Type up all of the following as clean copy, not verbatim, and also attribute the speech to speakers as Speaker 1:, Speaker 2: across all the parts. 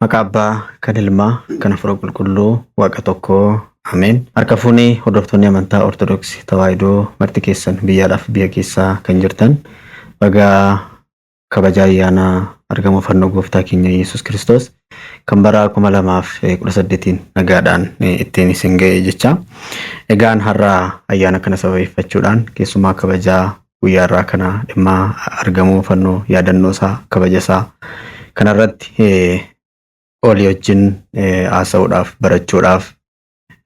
Speaker 1: Makaba kadilma kana furo qulqulluu waaqa tokko ameen. Harka fuunee hordoftoonni amantaa Ortodoksii Tawaahidoo marti keessan biyyaadhaaf biyya keessaa kan jirtan baga kabaja ayyaana argamuu fannoo gooftaa keenya Yesuus Kiristoos kan bara 2018 nagaadhaan ittiin isin ga'e jecha. Egaan har'a ayyaana kana sababeeffachuudhaan keessumaa kabajaa guyyaa irraa kana dhimma argamuu fannoo yaadannoo isaa kabaja isaa kanarratti olii wajjin haasa'uudhaaf barachuudhaaf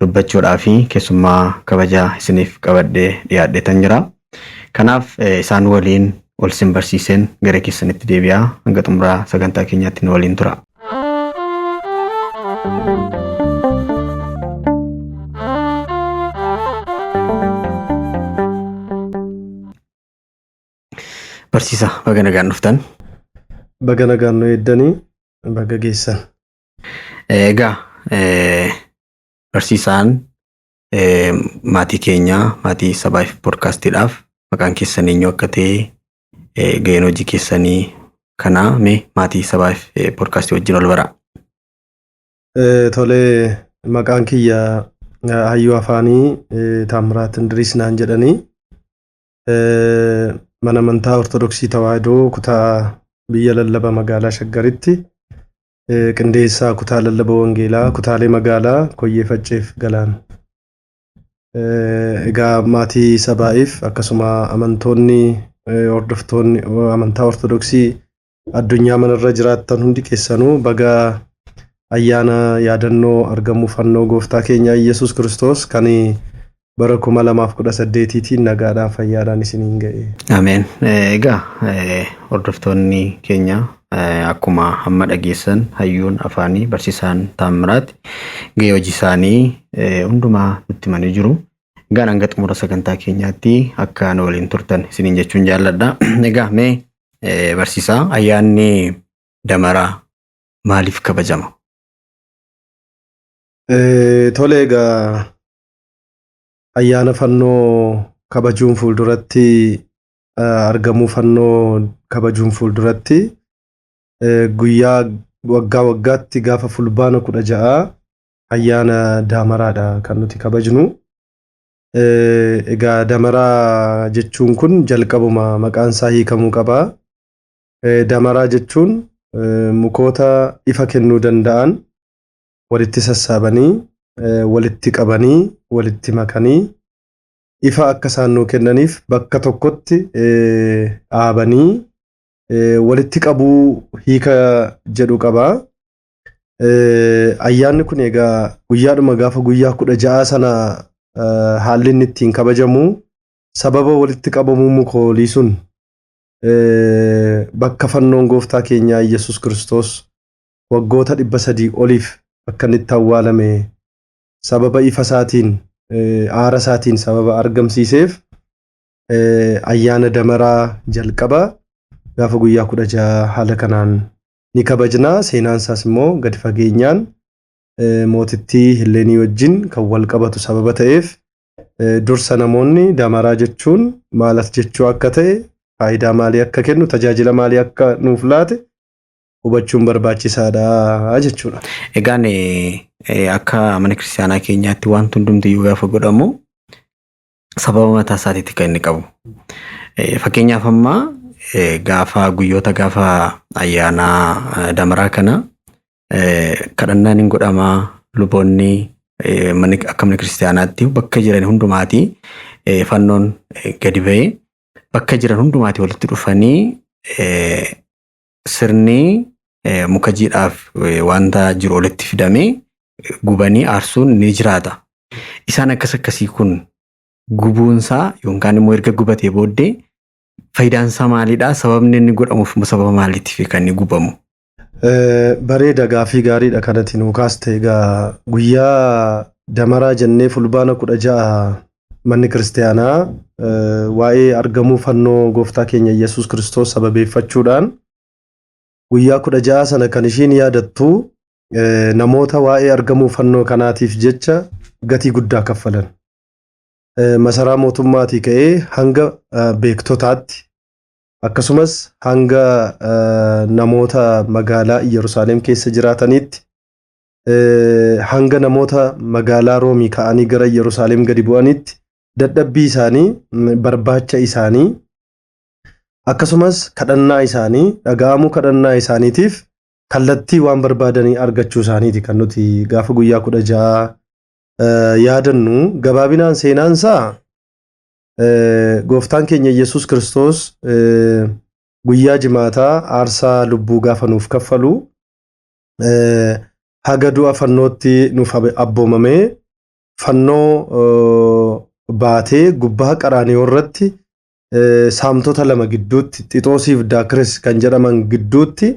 Speaker 1: dubbachuudhaaf keessumaa kabajaa isiniif qabadhee dhiyaadheetan jira. Kanaaf isaan waliin ol sin barsiiseen gara keessanitti deebi'aa hanga xumuraa sagantaa keenyaatti nu waliin tura. Barsiisa baga nagaan dhuftan.
Speaker 2: Baga nagaan nu eeddanii baga geessan.
Speaker 1: Egaa barsiisaan maatii keenya maatii Sabaayif Poodkaastiidhaaf maqaan keessan eenyu akka ta'e ga'een hojii keessanii kana mee maatii Sabaayif Poodkaastii wajjin ol bara.
Speaker 2: Tolee maqaan kiyya Hayyuu Afaanii Taamiraat Indiriis naan jedhanii mana amantaa Ortodoksii Tawaahidoo kutaa biyya lallaba magaalaa Shaggaritti qindeessaa kutaa lallaba wangeelaa kutaalee magaalaa Koyyee Facceef Galaan. Egaa maatii Sabaayif akkasuma amantoonni hordoftoonni amantaa Ortodoksii addunyaa manarra jiraattan hundi keessanuu baga ayyaana yaadannoo argamuu fannoo gooftaa keenya Yesuus Kiristoos kan bara 2018tiin nagaadhaan fayyaadhaan isiniin ga'e.
Speaker 1: Ameen. Egaa hordoftoonni keenya akkuma hamma dhageessan Hayyuun Afaanii barsiisaan Taamiraat ga'ee hojii isaanii hundumaa nutti himanii jiru. Egaan hanga xumura sagantaa keenyaatti akka nu waliin turtan isiniin jechuun jaalladha. Egaa mee barsiisaa ayyaanni damaraa maaliif kabajama?
Speaker 2: Tolee egaa ayyaana fannoo kabajuun fuulduratti argamuu fannoo kabajuun fuulduratti guyyaa waggaa waggaatti gaafa fulbaana 16 ayyaana damaraadha kan nuti kabajnu. Egaa damaraa jechuun kun jalqabuma maqaan isaa hiikamuu qaba. Damaraa jechuun mukoota ifa kennuu danda'an walitti sassaabanii walitti qabanii walitti makanii ifa akka isaan nuu kennaniif bakka tokkotti dhaabanii walitti qabuu hiika jedhu qaba. Ayyaanni kun egaa guyyaadhuma gaafa guyyaa 16 sana haalli inni ittiin kabajamu sababa walitti qabamuu mukoolii sun bakka fannoon gooftaa keenyaa Yesuus Kiristoos waggoota 300 oliif akka inni itti awwaalame sababa ifa isaatiin aara isaatiin sababa argamsiiseef ayyaana damaraa jalqaba gaafa guyyaa 16 haala kanaan ni kabajna. Seenaan isaas immoo gadi fageenyaan mootittii Hilleenii wajjin kan wal qabatu sababa ta'eef dursa namoonni damaraa jechuun maalas jechuu akka ta'e faayidaa maalii akka kennu tajaajila maalii akka nuuf laate hubachuun barbaachisaadha jechuudha.
Speaker 1: Egaan akka mana kiristaanaa keenyaatti wanti hundumti gaafa godhamu sababa mataa isaatiitti kan inni qabu. Fakkeenyaaf amma gaafa guyyoota gaafa ayyaana damaraa kana kadhannaan hin godhamaa luboonni akka mana kiristaanaatti bakka jiran hundumaati fannoon gadi ba'ee bakka jiran hundumaati walitti dhufanii sirni muka jiidhaaf wanta jiru walitti fidamee gubanii aarsuun ni jiraata. Isaan akkasii kun gubuunsaa yookaan immoo erga gubatee booddee faayidaan isaa maalidha? Sababni inni godhamuuf sababa maaliitiif kan inni gubamu?
Speaker 2: Bareeda gaafii gaariidha kanatti nu kaaste. Egaa guyyaa damaraa jennee fulbaana 16 manni kiristaanaa waa'ee argamuu fannoo gooftaa keenya Yesuus Kiristoos sababeeffachuudhaan guyyaa 16 sana kan ishiin yaadattu namoota waa'ee argamuu fannoo kanaatiif jecha gatii guddaa kaffalan. masaraa mootummaatii ka'ee hanga beektotaatti akkasumas hanga namoota magaalaa Yerusaalem keessa jiraatanitti hanga namoota magaalaa Roomii ka'anii gara Yerusaalem gadi bu'anitti dadhabbii isaanii, barbaacha isaanii akkasumas kadhannaa isaanii, dhaga'amuu kadhannaa isaaniitiif kallattii waan barbaadanii argachuu isaaniiti kan nuti gaafa guyyaa 16 yaadannu. Gabaabinaan seenaansaa gooftaan keenya Yesuus Kiristoos guyyaa jimaataa aarsaa lubbuu gaafa nuuf kaffalu haga du'a fannootti nuuf abboomamee fannoo baatee gubbaa qaraaniyoo irratti saamtota lama gidduutti Xixoosiif Daakiris kan jedhaman gidduutti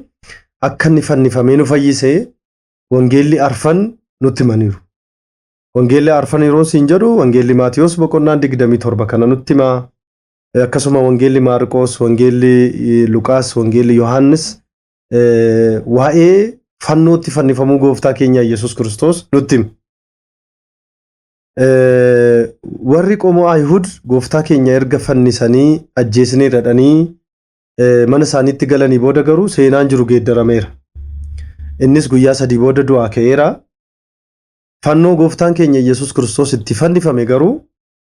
Speaker 2: akka inni fannifamee nu fayyisee wangeelli arfan nutti himaniiru. Wangeelli arfan yeroo siin jedhu wangeelli Maatiyos boqonnaa 27 kana nutti hima. Akkasuma wangeelli Maarqos, wangeelli Luqaas, wangeelli Yohaannis waa'ee fannootti fannifamuu gooftaa keenya Yesuus Kiristoos nutti hima. Warri qomoo Ayihud gooftaa keenya erga fannisanii ajjeesanii dhadhanii mana isaaniitti galanii booda garuu seenaan jiru geeddarameera. Innis guyyaa 3 booda du'aa ka'eera. Fannoo gooftaan keenya Yesuus Kiristoos itti fannifame garuu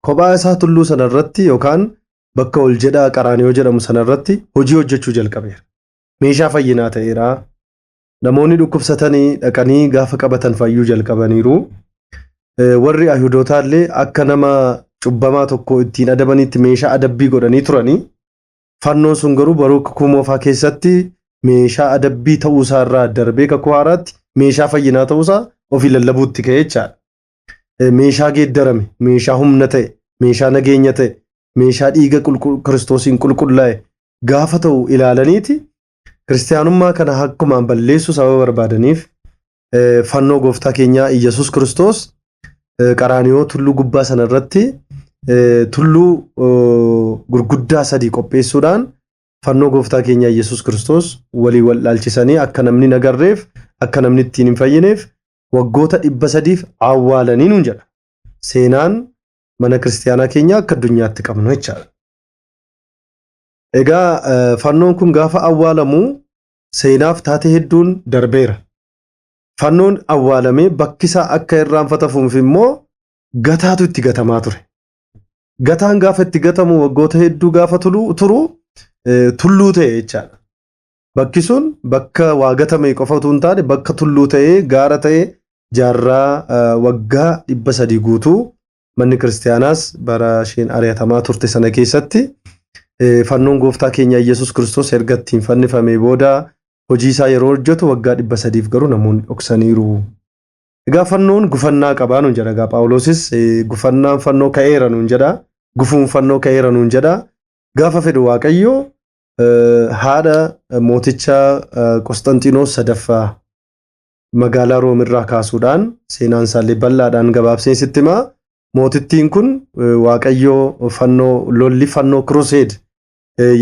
Speaker 2: kophaa isaa tulluu sanarratti yookaan bakka ol jedhaa qaraaniyoo jedhamu sanarratti hojii hojjechuu jalqabeera. Meeshaa fayyinaa ta'eera. Namoonni dhukkubsatanii dhaqanii gaafa qabatan fayyuu jalqabaniiru. Warri Ayihudootaa illee akka nama cubbamaa tokko ittiin adabanitti meeshaa adabbii godhanii turanii. Fannoon sun garuu baruu kakuu moofaa keessatti meeshaa adabbii ta'uusaa irraa darbee kakuu haaraatti meeshaa fayyinaa ta'uusaa ofii lallabuutti ka'ee jechaadha. Meeshaa geeddarame, meeshaa humna ta'e, meeshaa nageenya ta'e, meeshaa dhiiga Kiristoosiin qulqullaa'e gaafa ta'u ilaalaniiti kiristaanummaa kana akkumaan balleessuu sababa barbaadaniif fannoo gooftaa keenyaa Iyyasuus Kiristoos qaraaniyoo tulluu gubbaa sanarratti tulluu gurguddaa 3 qopheessuudhaan fannoo gooftaa keenyaa Iyyasuus Kiristoos walii wal dhaalchisanii akka namni nagarreef akka namni ittiin hin fayyineef waggoota 300 awwaalanii nuun jedha. Seenaan mana kiristaanaa keenyaa akka addunyaatti qabnu jechaadha. Egaa fannoon kun gaafa awwaalamu seenaaf taatee hedduun darbeera. Fannoon awwaalamee bakkisaa akka irraanfatamuuf immoo gataatu itti gatamaa ture. Gataan gaafa itti gatamu waggoota hedduu gaafa turu tulluu ta'e jechaadha. Bakki sun bakka waa gatame qofa utuu hin taane bakka tulluu ta'ee gaara ta'ee jaarraa waggaa 300 guutuu manni kiristaanaas bara isheen ari'atamaa turte sana keessatti fannoon gooftaa keenya Iyyasuus Kiristoos erga ittiin fannifamee booda hojii isaa yeroo hojjetu waggaa 300 garuu namoonni dhoksaniiru. Egaa fannoon gufannaa qabaa nuun jedha. Egaa Phaawulosis gufannaan fannoo ka'eera nuun jedha. Gufuun fannoo ka'eera nuun jedha. Gaafa fedhu Waaqayyo haadha mooticha Qosxanxiinoos sadaffaa magaalaa Roomirraa kaasuudhaan seenaan isaallee bal'aadhaan gabaabsee sitti himaa. Mootittiin kun Waaqayyo lolli fannoo Crusade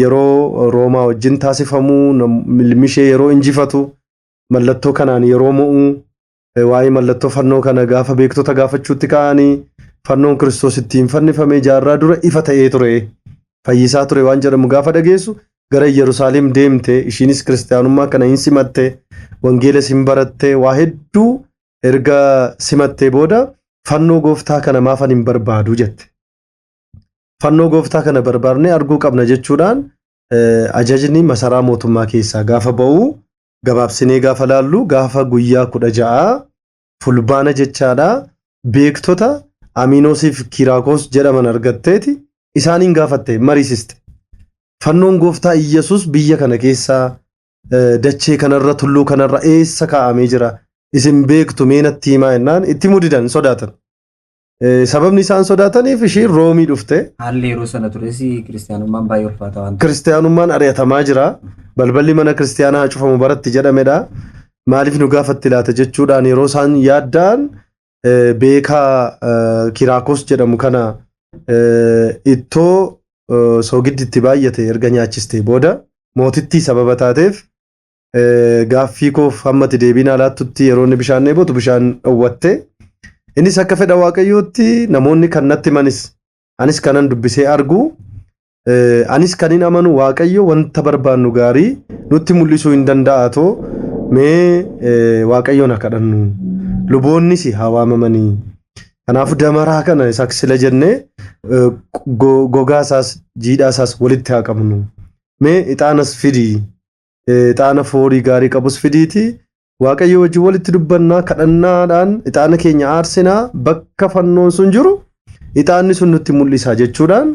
Speaker 2: yeroo Roomaa wajjin taasifamuu milmishee yeroo injifatu mallattoo kanaan yeroo mo'u waa'ee mallattoo fannoo kana gaafa beektota gaafachuutti ka'anii fannoon Kiristoos ittiin fannifamee jaarraa dura ifa ta'ee ture fayyisaa ture waan jedhamu gaafa dhageessu gara Yerusaalem deemte ishiinis kiristaanummaa kana hin simatte wangeela sin baratte waa hedduu erga simattee booda fannoo gooftaa kana maafan hin barbaadu jette. Fannoo gooftaa kana barbaadnee arguu qabna jechuudhaan ajajni masaraa mootummaa keessaa gaafa ba'u gabaabsinee gaafa laallu gaafa guyyaa 16 fulbaana jechaadha beektota Aminoosiif Kiraakos jedhaman argatteeti isaaniin gaafatte mariisiste. Fannoon gooftaa Iyyasuus biyya kana keessaa dachee kanarra tulluu kanarra eessa kaa'amee jira isin beektu meenatti himaa jennaan itti mudidan sodaatan. Sababni isaan sodaataniif ishiin Roomii dhufte.
Speaker 3: Haalli yeroo sana tures kiristaanummaan baay'ee ulfaataa waan ta'eef.
Speaker 2: Kiristaanummaan ari'atamaa jira. Balballi mana kiristaanaa cufamu baratti jedhamedha. Maaliif nu gaafatti laata jechuudhaan yeroo isaan yaaddaan beekaa Kiraakos jedhamu kana ittoo soogidditti baay'ate erga nyaachiste booda mootittii sababa taateef gaaffii koof hammati deebiin alaattutti yeroo inni bishaan dheebotu bishaan dhowwatte. Innis akka fedha Waaqayyootti namoonni kan natti manis anis kanan dubbisee argu anis kanin amanu Waaqayyo wanta barbaannu gaarii nutti mul'isuu hin danda'atoo mee Waaqayyoon haa kadhannu luboonnis haa waamamanii kanaaf damaraa kana saksila jennee gogaasaas jiidhaasaas walitti haa qabnu mee ixaanas fidii ixaana foorii gaarii qabus fidiiti Waaqayyo wajjin walitti dubbannaa kadhannaadhaan ixaana keenya aarsinaa bakka fannoon sun jiru ixaanni sun nutti mul'isa jechuudhaan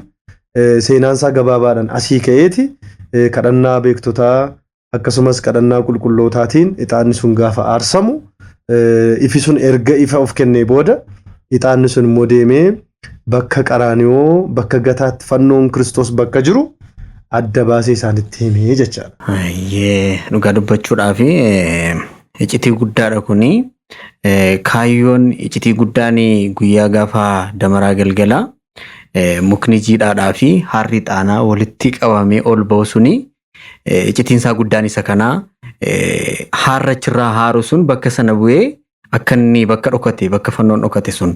Speaker 2: seenaansaa gabaabaadhaan asii ka'eeti kadhannaa beektotaa akkasumas kadhannaa qulqullootaatiin ixaanni sun gaafa aarsamu ifi sun erga ifa of kennee booda ixaanni sun immoo deemee bakka qaraaniyoo bakka gataatti fannoon Kiristoos bakka jiru adda baasee isaanitti himee jechaadha.
Speaker 1: Ayyee dhugaa dubbachuudhaaf iccitii guddaadha kuni kaayyoon iccitii guddaan guyyaa gaafa damaraa galgala mukni jiidhaadhaa fi harri ixaanaa walitti qabamee ol ba'u suni iccitiin isaa guddaan isa kanaa harra achirraa haaru sun bakka sana bu'ee akka inni bakka dhokate bakka fannoon dhokate sun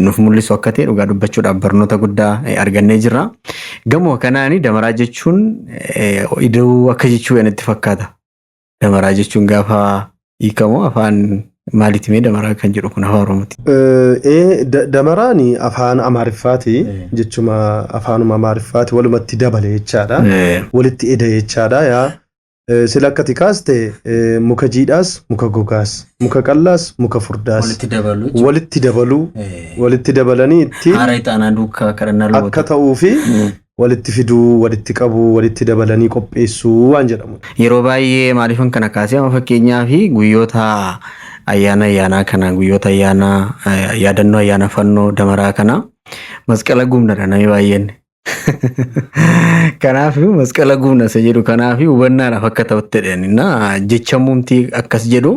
Speaker 1: nuuf mul'isu akka ta'e dhugaa dubbachuudhaaf barnoota guddaa argannee jirra. Gamoo kanaani damaraa jechuun ida'uu akka jechuu itti fakkaata. Damaraa jechuun gaafa hiikamu afaan maalitti mee damaraa kan jedhu kun afaan Oromooti.
Speaker 2: Damaraan afaan Amaariffaati jechuma afaanuma Amaariffaati walumatti dabale jechaadha. Walitti eda jechaadha yaa. Sila akka tikaaste muka jiidhaas muka gogaas muka qallaas muka furdaas walitti dabalanii itti
Speaker 1: haara ixaanaa duukaa kadhannaa luboota
Speaker 2: akka ta'uu fi walitti fiduu walitti qabuu walitti dabalanii qopheessuu waan jedhamu.
Speaker 1: Yeroo baay'ee maaliifan kana kaasee amma fakkeenyaa fi guyyoota ayyaanaa kana guyyoota yaadannoo ayyaana fannoo damaraa kana masqala gumnadha namni baay'een. Kanaaf masqala gumna isa jedhu kanaaf hubannaadhaaf akka ta'utti jedheenna jechamuumti akkas jedhu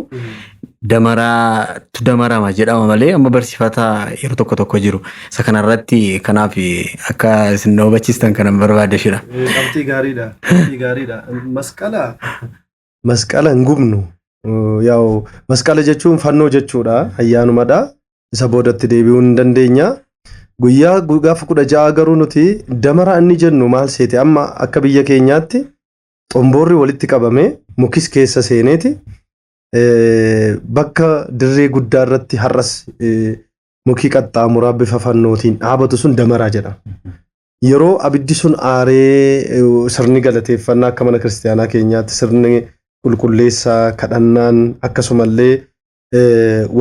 Speaker 1: damaraatu damarama jedhama malee amma barsiifata yeroo tokko jiru isa kanarratti kanaaf akka isin hubachiistan kanan barbaadeshidha.
Speaker 2: Qabxii gaariidha. Masqala hin gubnu yaa'u masqala jechuun fannoo jechuudha ayyaanumadha isa boodatti deebi'uu hin dandeenya. Guyyaa gaafa 16 garuu nuti damara inni jennu maal seete amma akka biyya keenyaatti xomboorri walitti qabame mukis keessa seeneeti bakka dirree guddaa irratti har'as mukii qaxxaamuraa bifa fannootiin dhaabatu sun damaraa jedhama. Yeroo abiddi sun aaree sirni galateeffannaa akka mana kiristaanaa keenyaatti sirni qulqulleessaa kadhannaan akkasumallee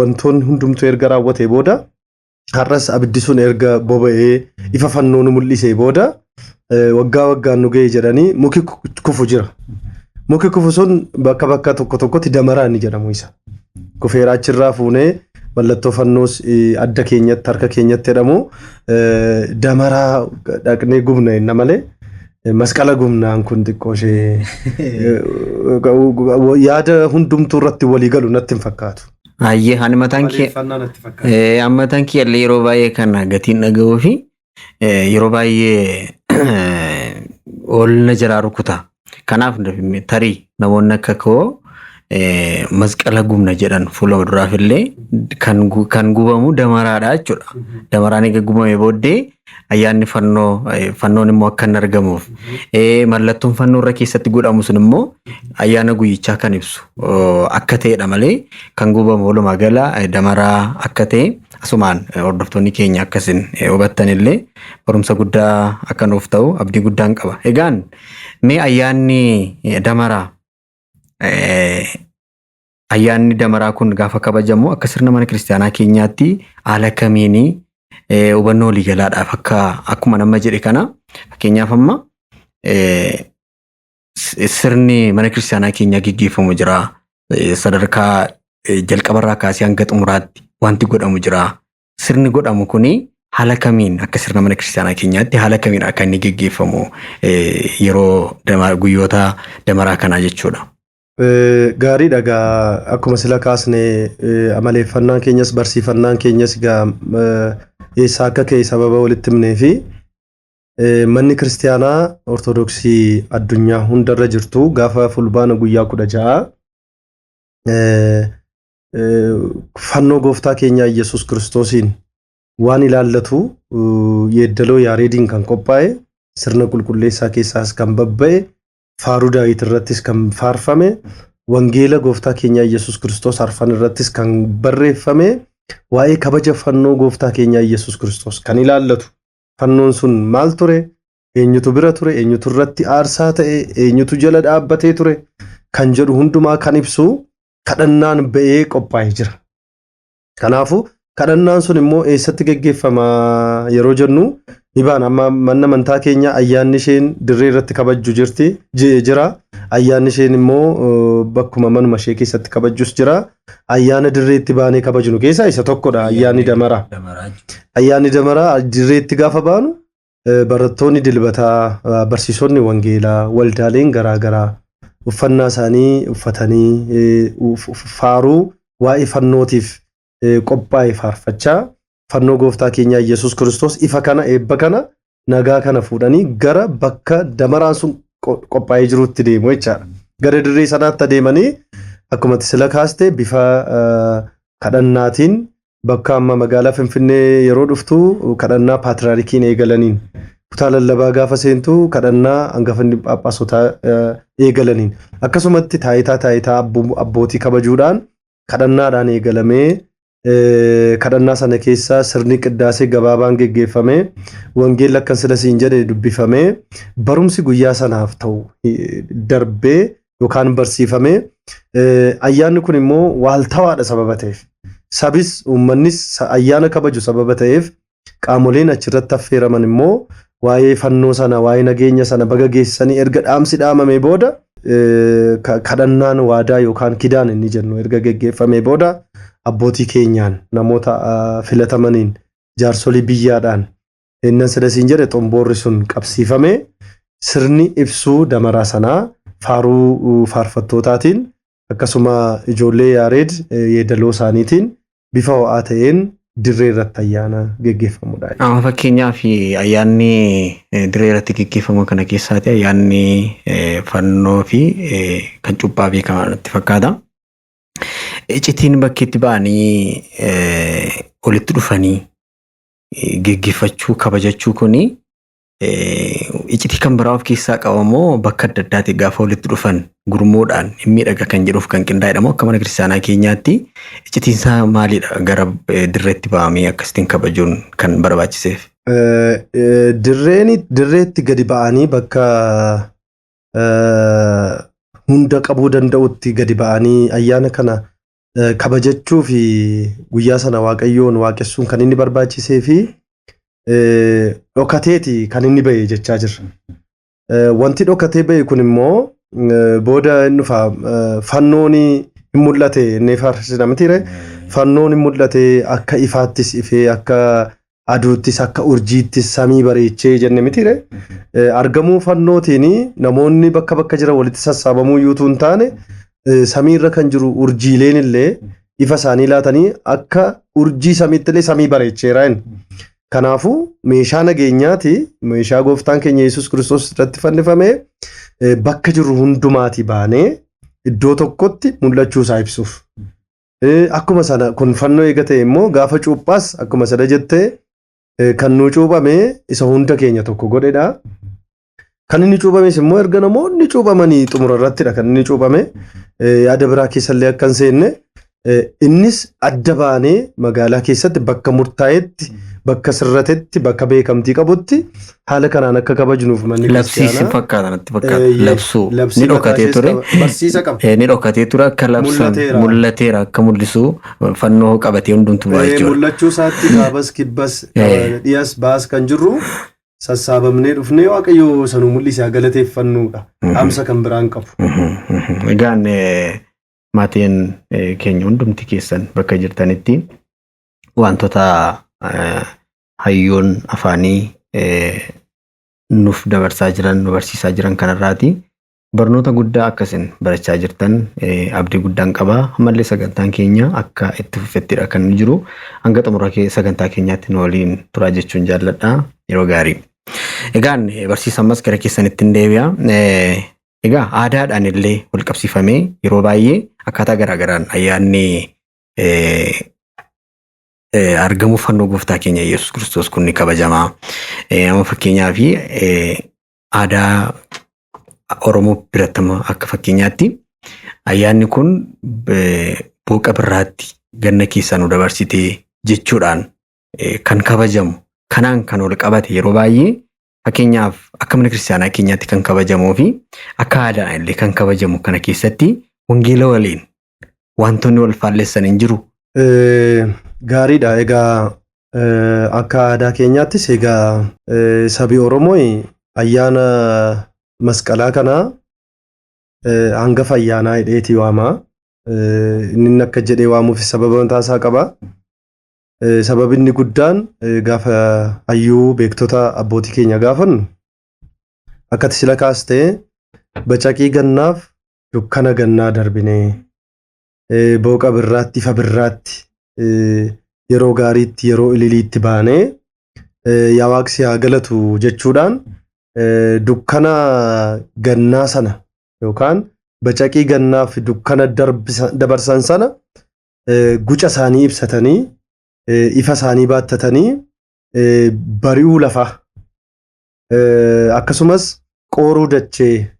Speaker 2: wantoonni hundumtuu erga raawwatee booda har'as abiddi sun erga boba'ee ifa fannoo nu mul'isee booda waggaan nu ga'e jedhanii muki kufu jira. Muki kufu sun bakka tokkotti damaraa inni jedhamu isa. Kufeeraa achirraa fuunee mallattoo fannoos adda keenyatti harka keenyatti jedhamu damaraa dhaqnee gubna jenna malee masqala gubnaan kun xiqqooshee yaada hundumtuu irratti walii galu natti hin fakkaatu.
Speaker 1: Ayyee hani mataan kee illee yeroo baay'ee kana gatiin dhaga'uu fi yeroo baay'ee oolna jalaa rukuta. Kanaaf tarii namoonni akka koo masqala gubna jedhan fuula duraaf illee kan gubamu damaraadha jechuudha. Damaraan egaa gubamee booddee ayyaanni fannoon immoo akka hin argamuuf mallattoon fannoo irra keessatti godhamu sun immoo ayyaana guyyichaa kan ibsu akka ta'edha malee kan gubamu walumaa gala damaraa akka ta'e asumaan hordoftoonni keenya akkasin hubattan illee barumsa guddaa akka nuuf ta'u abdii guddaan qaba. Egaan mee ayyaanni damaraa kun gaafa kabajamu akka sirna mana kiristaanaa keenyaatti haala kamiinii hubannoo waliigalaadhaaf akkuma nama jedhe kana fakkeenyaaf amma sirni mana kiristaanaa keenyaa gaggeeffamu jira sadarkaa jalqabarraa kaasee hanga xumuraatti wanti godhamu jira. Sirni godhamu kuni haala kamiin akka sirna mana kiristaanaa keenyaatti haala kamiin akka inni gaggeeffamu yeroo guyyoota damaraa kanaa jechuudha.
Speaker 2: Gaariidha gaa akkuma sila kaasne amaleeffannaan keenyas barsiifannaan keenyas gaa eessaa akka ka'e sababa walitti himnee fi manni kiristaanaa ortodoksii addunyaa hundarra jirtu gaafa fulbaana guyyaa 16 fannoo gooftaa keenyaa Yesuus Kiristoosiin waan ilaallatu yeedaloo yaareediin kan qophaa'e sirna qulqulleessaa keessaas kan babba'e faaruu daawit irrattis kan faarfame wangeela gooftaa keenya Yesuus Kiristoos arfan irrattis kan barreeffame waa'ee kabaja fannoo gooftaa keenya Yesuus Kiristoos kan ilaallatu fannoon sun maal ture eenyutu bira ture eenyutu irratti aarsaa ta'e eenyutu jala dhaabbatee ture kan jedhu hundumaa kan ibsu kadhannaan ba'ee qophaa'ee jira. Kanaafuu kadhannaan sun immoo eessatti geggeeffama yeroo jennu ibaan amma manna amantaa keenya ayyaanni isheen dirree irratti kabajju jira. Ayyaanni isheen immoo bakkuma manuma ishee keessatti kabajjus jira. Ayyaana dirreetti baanee kabajnu keessaa isa tokkodha ayyaanni damaraa. Ayyaanni damaraa dirreetti gaafa baanu barattoonni dilbataa barsiisonni wangeelaa waldaaleen garaagaraa uffannaa isaanii uffatanii faaruu waa'ee fannootiif qophaa'e faarfachaa fannoo gooftaa keenya Yesuus Kiristoos ifa kana eebba kana nagaa kana fuudhanii gara bakka damaraan sun qophaa'ee jirutti deemu jechaadha. Gara dirree sanaatti adeemanii akkuma sila kaaste bifa kadhannaatiin bakka amma magaalaa Finfinnee yeroo dhuftu kadhannaa paatriyaarkiin eegalaniin kutaa lallabaa gaafa seentu kadhannaa hangafanni phaaphaasota eegalaniin akkasumatti taayitaa abbootii kabajuudhaan kadhannaadhaan eegalamee kadhannaa sana keessa sirni qiddaasee gabaabaan geggeeffame wangeelli akkan sila siin jedhe dubbifame barumsi guyyaa sanaaf ta'u darbee yookaan barsiifame ayyaanni kun immoo waaltawaadha sababa ta'eef sabis uummannis ayyaana kabaju sababa ta'eef qaamoleen achirratti affeeraman immoo waa'ee fannoo sana waa'ee nageenya sana baga geessanii erga dhaamsi dhaamame booda kadhannaan waadaa yookaan kidaan inni jennu erga geggeeffame booda abbootii keenyaan namoota filatamaniin jaarsolii biyyaadhaan innan sadasiin jedhe xomboorri sun qabsiifame sirni ibsuu damaraa sanaa faaruu faarfattootaatiin akkasuma ijoollee yaareed yeedaloo isaaniitiin bifa ho'aa ta'een dirree irratti ayyaana geggeeffamudha.
Speaker 1: Fakkeenyaaf ayyaanni dirree irratti geggeeffamu kana keessaati ayyaanni fannoo fi kan cuuphaa beekamaa natti fakkaata. Iccitiin bakkeetti ba'anii walitti dhufanii geggeeffachuu kabajachuu kuni iccitii kan biraa of keessaa qabamoo bakka adda addaatti gaafa walitti dhufan gurmuudhaan miidhaga kan jedhuuf kan qindaa'edha moo akka mana kiristaanaa keenyaatti iccitiin isaa maalidha gara dirreetti ba'amee akkasitiin kabajuun kan barbaachiseef?
Speaker 2: Dirreetti gadi ba'anii bakka hunda qabuu danda'utti gadi ba'anii ayyaana kana kabajachuu fi guyyaa sana waaqayyoon waaqessuun kan inni barbaachisee fi dhokateeti kan inni ba'e jechaa jirra. Wanti dhokatee ba'e kun immoo booda inni dhufa fannoon hin mul'ate inni faarsisaa mitiire fannoon hin mul'ate akka ifaattis ifee akka aduuttis akka urjiittis samii bareechee jenne mitiire argamuu fannootiin namoonni bakka bakka jira walitti sassaabamuu yuutuu hin taane samiirra kan jiru urjiileen illee ifa isaanii laatanii akka urjii samiitti illee samii bareecheera inni. Kanaafuu meeshaa nageenyaati meeshaa gooftaan keenya Yesuus Kiristoos irratti fannifame bakka jiru hundumaati baanee iddoo tokkotti mul'achuu isaa ibsuuf. Akkuma sana kun fannoo eega ta'e immoo gaafa cuuphaas akkuma sada jettee kan nu cuuphame isa hunda keenya tokko godhedha. Kan inni cuuphames immoo erga namoonni cuuphamanii xumura irrattidha kan inni cuuphame yaada biraa keessallee akka hin seenne innis adda baanee magaalaa keessatti bakka murtaa'etti bakka sirratetti bakka beekamtii qabutti haala kanaan akka kabajnuuf manni
Speaker 1: labsiisin fakkaata natti fakkaata labsuu ni dhokatee ture
Speaker 2: barsiisa qaba
Speaker 1: ni dhokatee ture akka labsan mul'ateera akka mul'isu fannoo qabatee hundumtuu jechuudha
Speaker 2: mul'achuu isaatti gaabas kibbas dhiyas baas kan jirru sassaabamnee dhufnee waaqayyo sanuu mul'isee galateeffannuudha amsa kan biraan qabu.
Speaker 1: Egaan maatiin keenya hundumti keessan bakka jirtanitti wantoota hayyoon afaanii nuuf dabarsaa jiran nu barsiisaa jiran kanarraati barnoota guddaa akkasin barachaa jirtan abdii guddaan qaba ammallee sagantaan keenya akka itti fufettidha kan jiru hanga xumura sagantaa keenyaatti nu waliin turaa jechuun jaalladha yeroo gaarii. Egaan barsiisammas gara keessanitti hin deebi'a. Egaa aadaadhaan illee wal qabsiifamee yeroo baay'ee akkaataa garaagaraan ayyaanni argamu fannoo gooftaa keenya Yesuus Kiristoos kun ni kabajamaa. Amma fakkeenyaa fi aadaa Oromoo biratti akka fakkeenyaatti ayyaanni kun booqa birraatti ganna keessa nu dabarsitee jechuudhaan kan kabajamu. Kanaan kan wal qabate yeroo baay'ee fakkeenyaaf akka mana kiristaanaa keenyaatti kan kabajamuu fi akka aadaan illee kan kabajamu kana keessatti wangeela waliin wantoonni wal faallessan hin jiru.
Speaker 2: Gaariidha. Egaa akka aadaa keenyaattis egaa sabi Oromoo ayyaana masqalaa kana hangafa ayyaanaa hidheetii waamaa. Inni akka jedhee waamuuf sababa mataa isaa qaba. Sababni guddaan gaafa hayyuu beektota abbootii keenya gaafannu akka sila kaastee bacaqii gannaaf dukkana gannaa darbinee booqa birraatti ifa birraatti yeroo gaariitti yeroo ililiitti baanee yaa waaqsi haa galatu jechuudhaan dukkana gannaa sana yookaan bacaqii gannaaf dukkana dabarsan sana guca isaanii ibsatanii ifa isaanii baattatanii bari'uu lafaa akkasumas qooruu dachee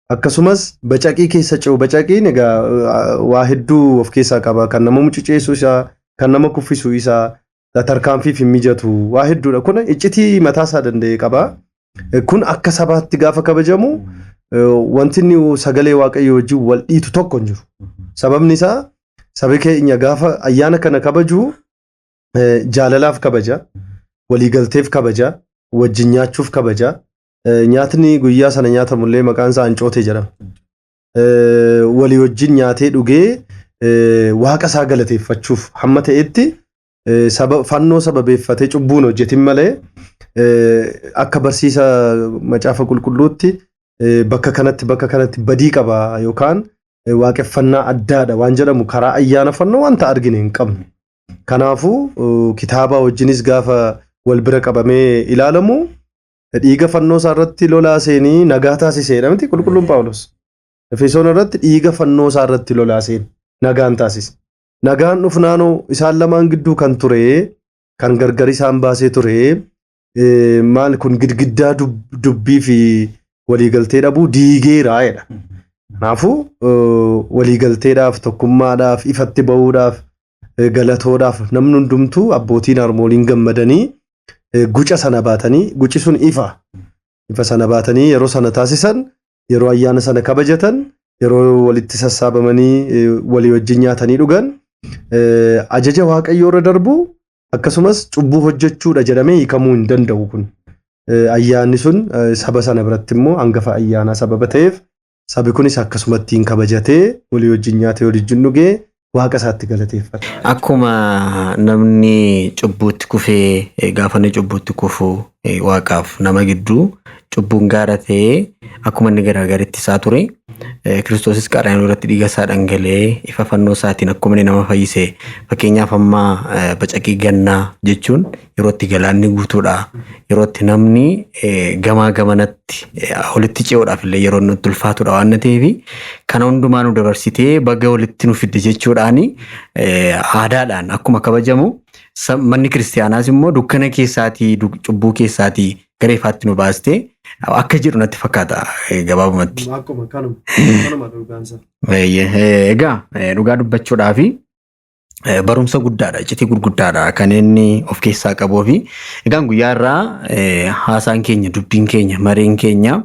Speaker 2: akkasumas bacaqii keessa ce'u. Bacaqiin egaa waa hedduu of keessaa qaba. Kan nama mucuceessu isaa, kan nama kuffisu isaa, tarkaanfiif hin mijatu waa hedduudha. Kun iccitii mataa isaa danda'e qaba. Kun akka sabaatti gaafa kabajamu wanti inni sagalee waaqayyoo wajjin wal dhiitu tokko hin jiru. Sababni isaa sabi keenya gaafa ayyaana kana kabaju jaalalaaf kabaja, waliigalteef kabaja, wajjin nyaachuuf kabaja. Nyaatni guyyaa sana nyaatamullee maqaan isaa Ancootee jedhama. Walii wajjin nyaatee dhugee waaqa isaa galateeffachuuf hamma ta'etti fannoo sababeeffatee cubbuun hojjetin malee akka barsiisa macaafa qulqulluutti bakka kanatti badii qaba yookaan waaqeffannaa addaadha waan jedhamu karaa ayyaana fannoo wanta argine hin qabnu. Kanaafuu kitaaba wajjinis gaafa wal bira qabamee ilaalamu dhiiga fannoo isaa irratti lolaa seenii nagaa taasiseedha miti qulqulluun Phaawulos. Efesoon irratti dhiiga fannoo isaa irratti lolaa seen nagaan taasise. Nagaan dhufnaanoo isaan lamaan gidduu kan ture kan gargar isaan baasee ture maal kun gidgiddaa dubbii fi waliigaltee dhabuu diigeeraa jedha. Kanaafuu waliigalteedhaaf tokkummaadhaaf ifatti ba'uudhaaf galatoodhaaf namni hundumtuu abbootiin harmooliin gammadanii guca sana baatanii guci sun ifa sana baatanii yeroo sana taasisan yeroo ayyaana sana kabajatan yeroo walitti sassaabamanii walii wajjin nyaatanii dhugan ajaja waaqayyoo irra darbu akkasumas cubbuu hojjechuudha jedhamee hiikamuu hin danda'u. Kun ayyaanni sun saba sana biratti immoo hangafa ayyaanaa sababa ta'eef sabi kunis akkasumatti hin kabajatee walii wajjin nyaatee waliin dhugee waaqa isaatti galateeffata.
Speaker 1: Akkuma namni cubbuutti kufee gaafa inni cubbuutti kufu waaqaaf nama gidduu cubbuun gaara ta'ee akkuma inni garaagaritti isaa ture Kiristoosis qaadhaan irratti dhiiga isaa dhangalee ifa fannoo isaatiin akkuma inni nama fayyise. Fakkeenyaaf amma bacaqii gannaa jechuun yerootti galaanni guutuudha. Yerootti namni gamaa gamanatti walitti ce'uudhaaf illee yeroo nutti ulfaatudha waan ta'eef kana hundumaa nu dabarsitee baga walitti nu fidde jechuudhaan aadaadhaan akkuma kabajamu manni kiristaanaas immoo dukkana keessaatii cubbuu keessaatii gara ifaatti nu baastee akka jedhu natti fakkaata gabaabumatti. Egaa dhugaa dubbachuudhaa fi barumsa guddaadha, iccitii gurguddaadha kan inni of keessaa qabuu fi egaan guyyaa irraa haasaan keenya, dubbiin keenya, mareen keenya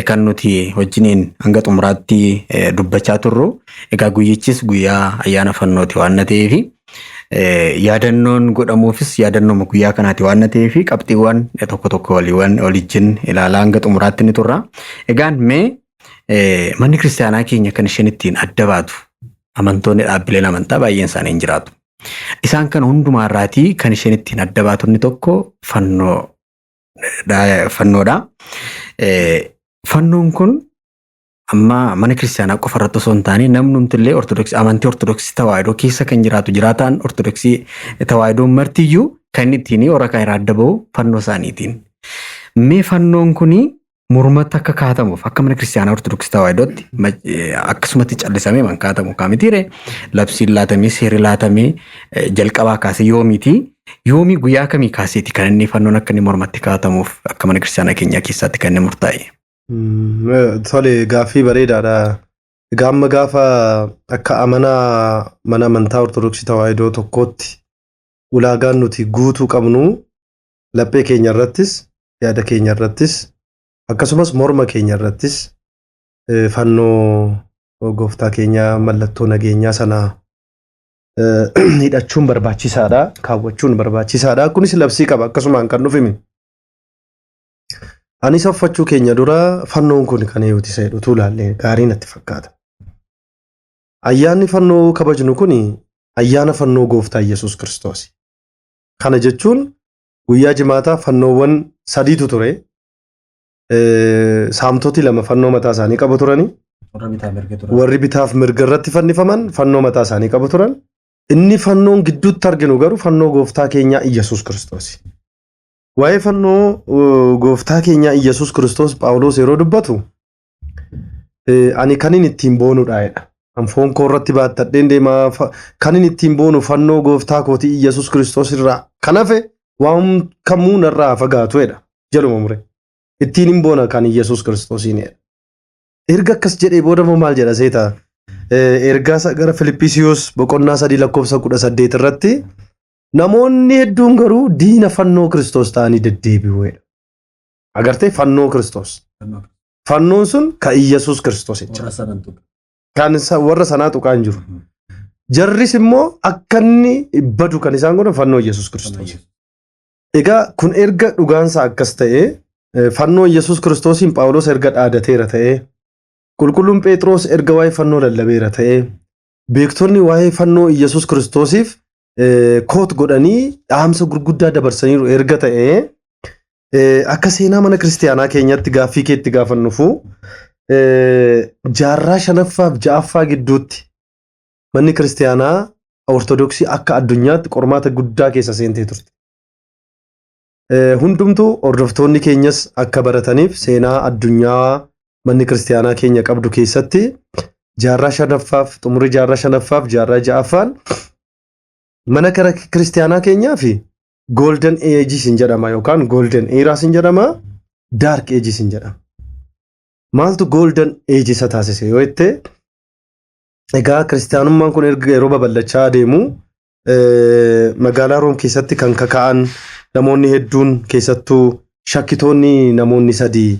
Speaker 1: kan nuti wajjiniin hanga xumuraatti dubbachaa turru egaa guyyichis guyyaa ayyaana fannooti waan ta'eef yaadannoon godhamuufis yaadannooma guyyaa kanaati waan ta'eef qabxiiwwan tokko waliin ilaalaa hanga xumuraatti ni turra. Egaan mee manni kiristaanaa keenya kan isheen ittiin adda baatu amantoonni dhaabbileen amantaa baay'een isaanii hin jiraatu. Isaan kan hundumaa irraatii kan isheen ittiin adda baatu inni tokko fannoodha. Fannoon kun amma mana kiristaanaa qofa irratti osoo hin taane namnumtillee amantii ortodoksii tawaahidoo keessa kan jiraataan ortodoksii tawaahidoo martiyyuu kan ittiin warra kaan irraa adda bahu fannoo isaaniitiin. Mee fannoon kuni mormatti akka kaatamuuf akka mana kiristaanaa ortodoksii tawaahidootti akkasumatti callisamee man kaatamu kaamitiire labsiin laatamee seerri laatamee jalqabaa kaasee yoomii guyyaa kamii kaaseeti kan inni fannoon akka inni mormatti kaatamuuf akka mana kiristaanaa keenyaa keessatti kan inni murtaa'e.
Speaker 2: Tole gaaffii bareedaadha. Gaafa akka mana amantaa ortodoksii tawaahidoo tokkootti ulaagaan nuti guutuu qabnu laphee keenya irrattis yaada keenya irrattis akkasumas morma keenya irrattis fannoo gooftaa keenya mallattoo nageenyaa sana hidhachuun barbaachisaadha, kaawwachuun barbaachisaadha. Kunis labsii qaba akkasumaan kan dhufimi. Anis uffachuu keenya dura fannoon kun kan eeyuuti isa jedhutu ilaalle gaarii natti fakkaata. Ayyaanni fannoo kabajnu kun ayyaana fannoo gooftaa Yesuus Kiristoos. Kana jechuun guyyaa jimaataa fannoowwan sadiitu ture. Saamtoti lama fannoo mataa isaanii qabu turani. Warri bitaaf mirga irratti fannifaman fannoo mataa isaanii qabu turan. Inni fannoon gidduutti arginu garuu fannoo gooftaa keenyaa Yesuus Kiristoos. Waa'ee fannoo gooftaa keenyaa Yesuus Kiristoos Phaawulos yeroo dubbatu ani kan inni ittiin boonudha jedha. Anfoon koo irratti baattadheen deemaa kan inni ittiin boonu fannoo gooftaa kootii Yesuus Kiristoos irraa kan hafe waan kamuu narraa fagaatu jedha. Jaluma mure. Ittiin hin boona kan Yesuus Kiristoosiin jedha. Erga akkas jedhee booda maal jedha seeta? Ergaa gara Filiphisiyoos boqonnaa 3:18 irratti namoonni hedduun garuu diina fannoo Kiristoos ta'anii deddeebi'u jedha. Agartee fannoo Kiristoos. Fannoon sun kan Yesuus Kiristoos jechuudha. Kan warra sanaa tuqaa hin jiru. Jarris immoo akka inni badu kan isaan godhan fannoo Yesuus Kiristoos. Egaa kun erga dhugaansa akkas ta'ee fannoo Yesuus Kiristoosiin Phaawulos erga dhaadateera ta'ee qulqulluun Phexros erga waa'ee fannoo lallabeera ta'ee beektonni waa'ee fannoo Yesuus Kiristoosiif koot godhanii dhaamsa gurguddaa dabarsaniiru erga ta'ee akka seenaa mana kiristaanaa keenyatti gaaffii keetti gaafannufu jaarraa 5ffaaf 6ffaa gidduutti manni kiristaanaa ortodoksii akka addunyaatti qormaata guddaa keessa seentee turte. Hundumtuu hordoftoonni keenyas akka barataniif seenaa addunyaa manni kiristaanaa keenya qabdu keessatti jaarraa 5ffaaf xumurri jaarraa 5ffaaf jaarraa 6ffaan mana kiristaanaa keenyaa fi golden ages hin jedhama yookaan golden eras hin jedhama dark ages hin jedhama. Maaltu golden ages taasise yoo jette egaa kiristaanummaan kun erga yeroo babal'achaa deemu magaalaa Room keessatti kan kaka'an namoonni hedduun keessattuu shakkitoonni namoonni sadii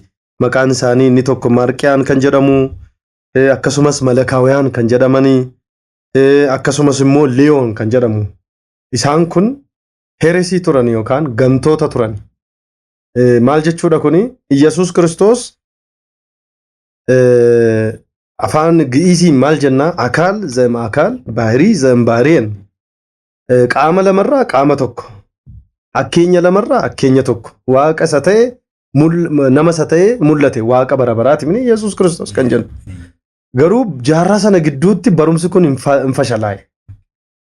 Speaker 2: maqaan isaanii inni tokko Maarqiyaan kan jedhamu akkasumas Malakaawiyaan kan jedhamanii akkasumas immoo Liyoon kan jedhamu isaan kun heresii turan yookaan gantoota turan. Maal jechuudha kuni Yesuus Kiristoos afaan Gi'iisiin maal jenna akaal zem akaal baahirii zem baahiriin qaama lamarraa qaama tokko akkeenya lamarraa akkeenya tokko waaqa isa ta'e nama isa ta'e mul'ate waaqa bara baraati mini Yesuus Kiristoos kan jennu. Garuu jaarraa sana gidduutti barumsi kun hin fashalaa'e.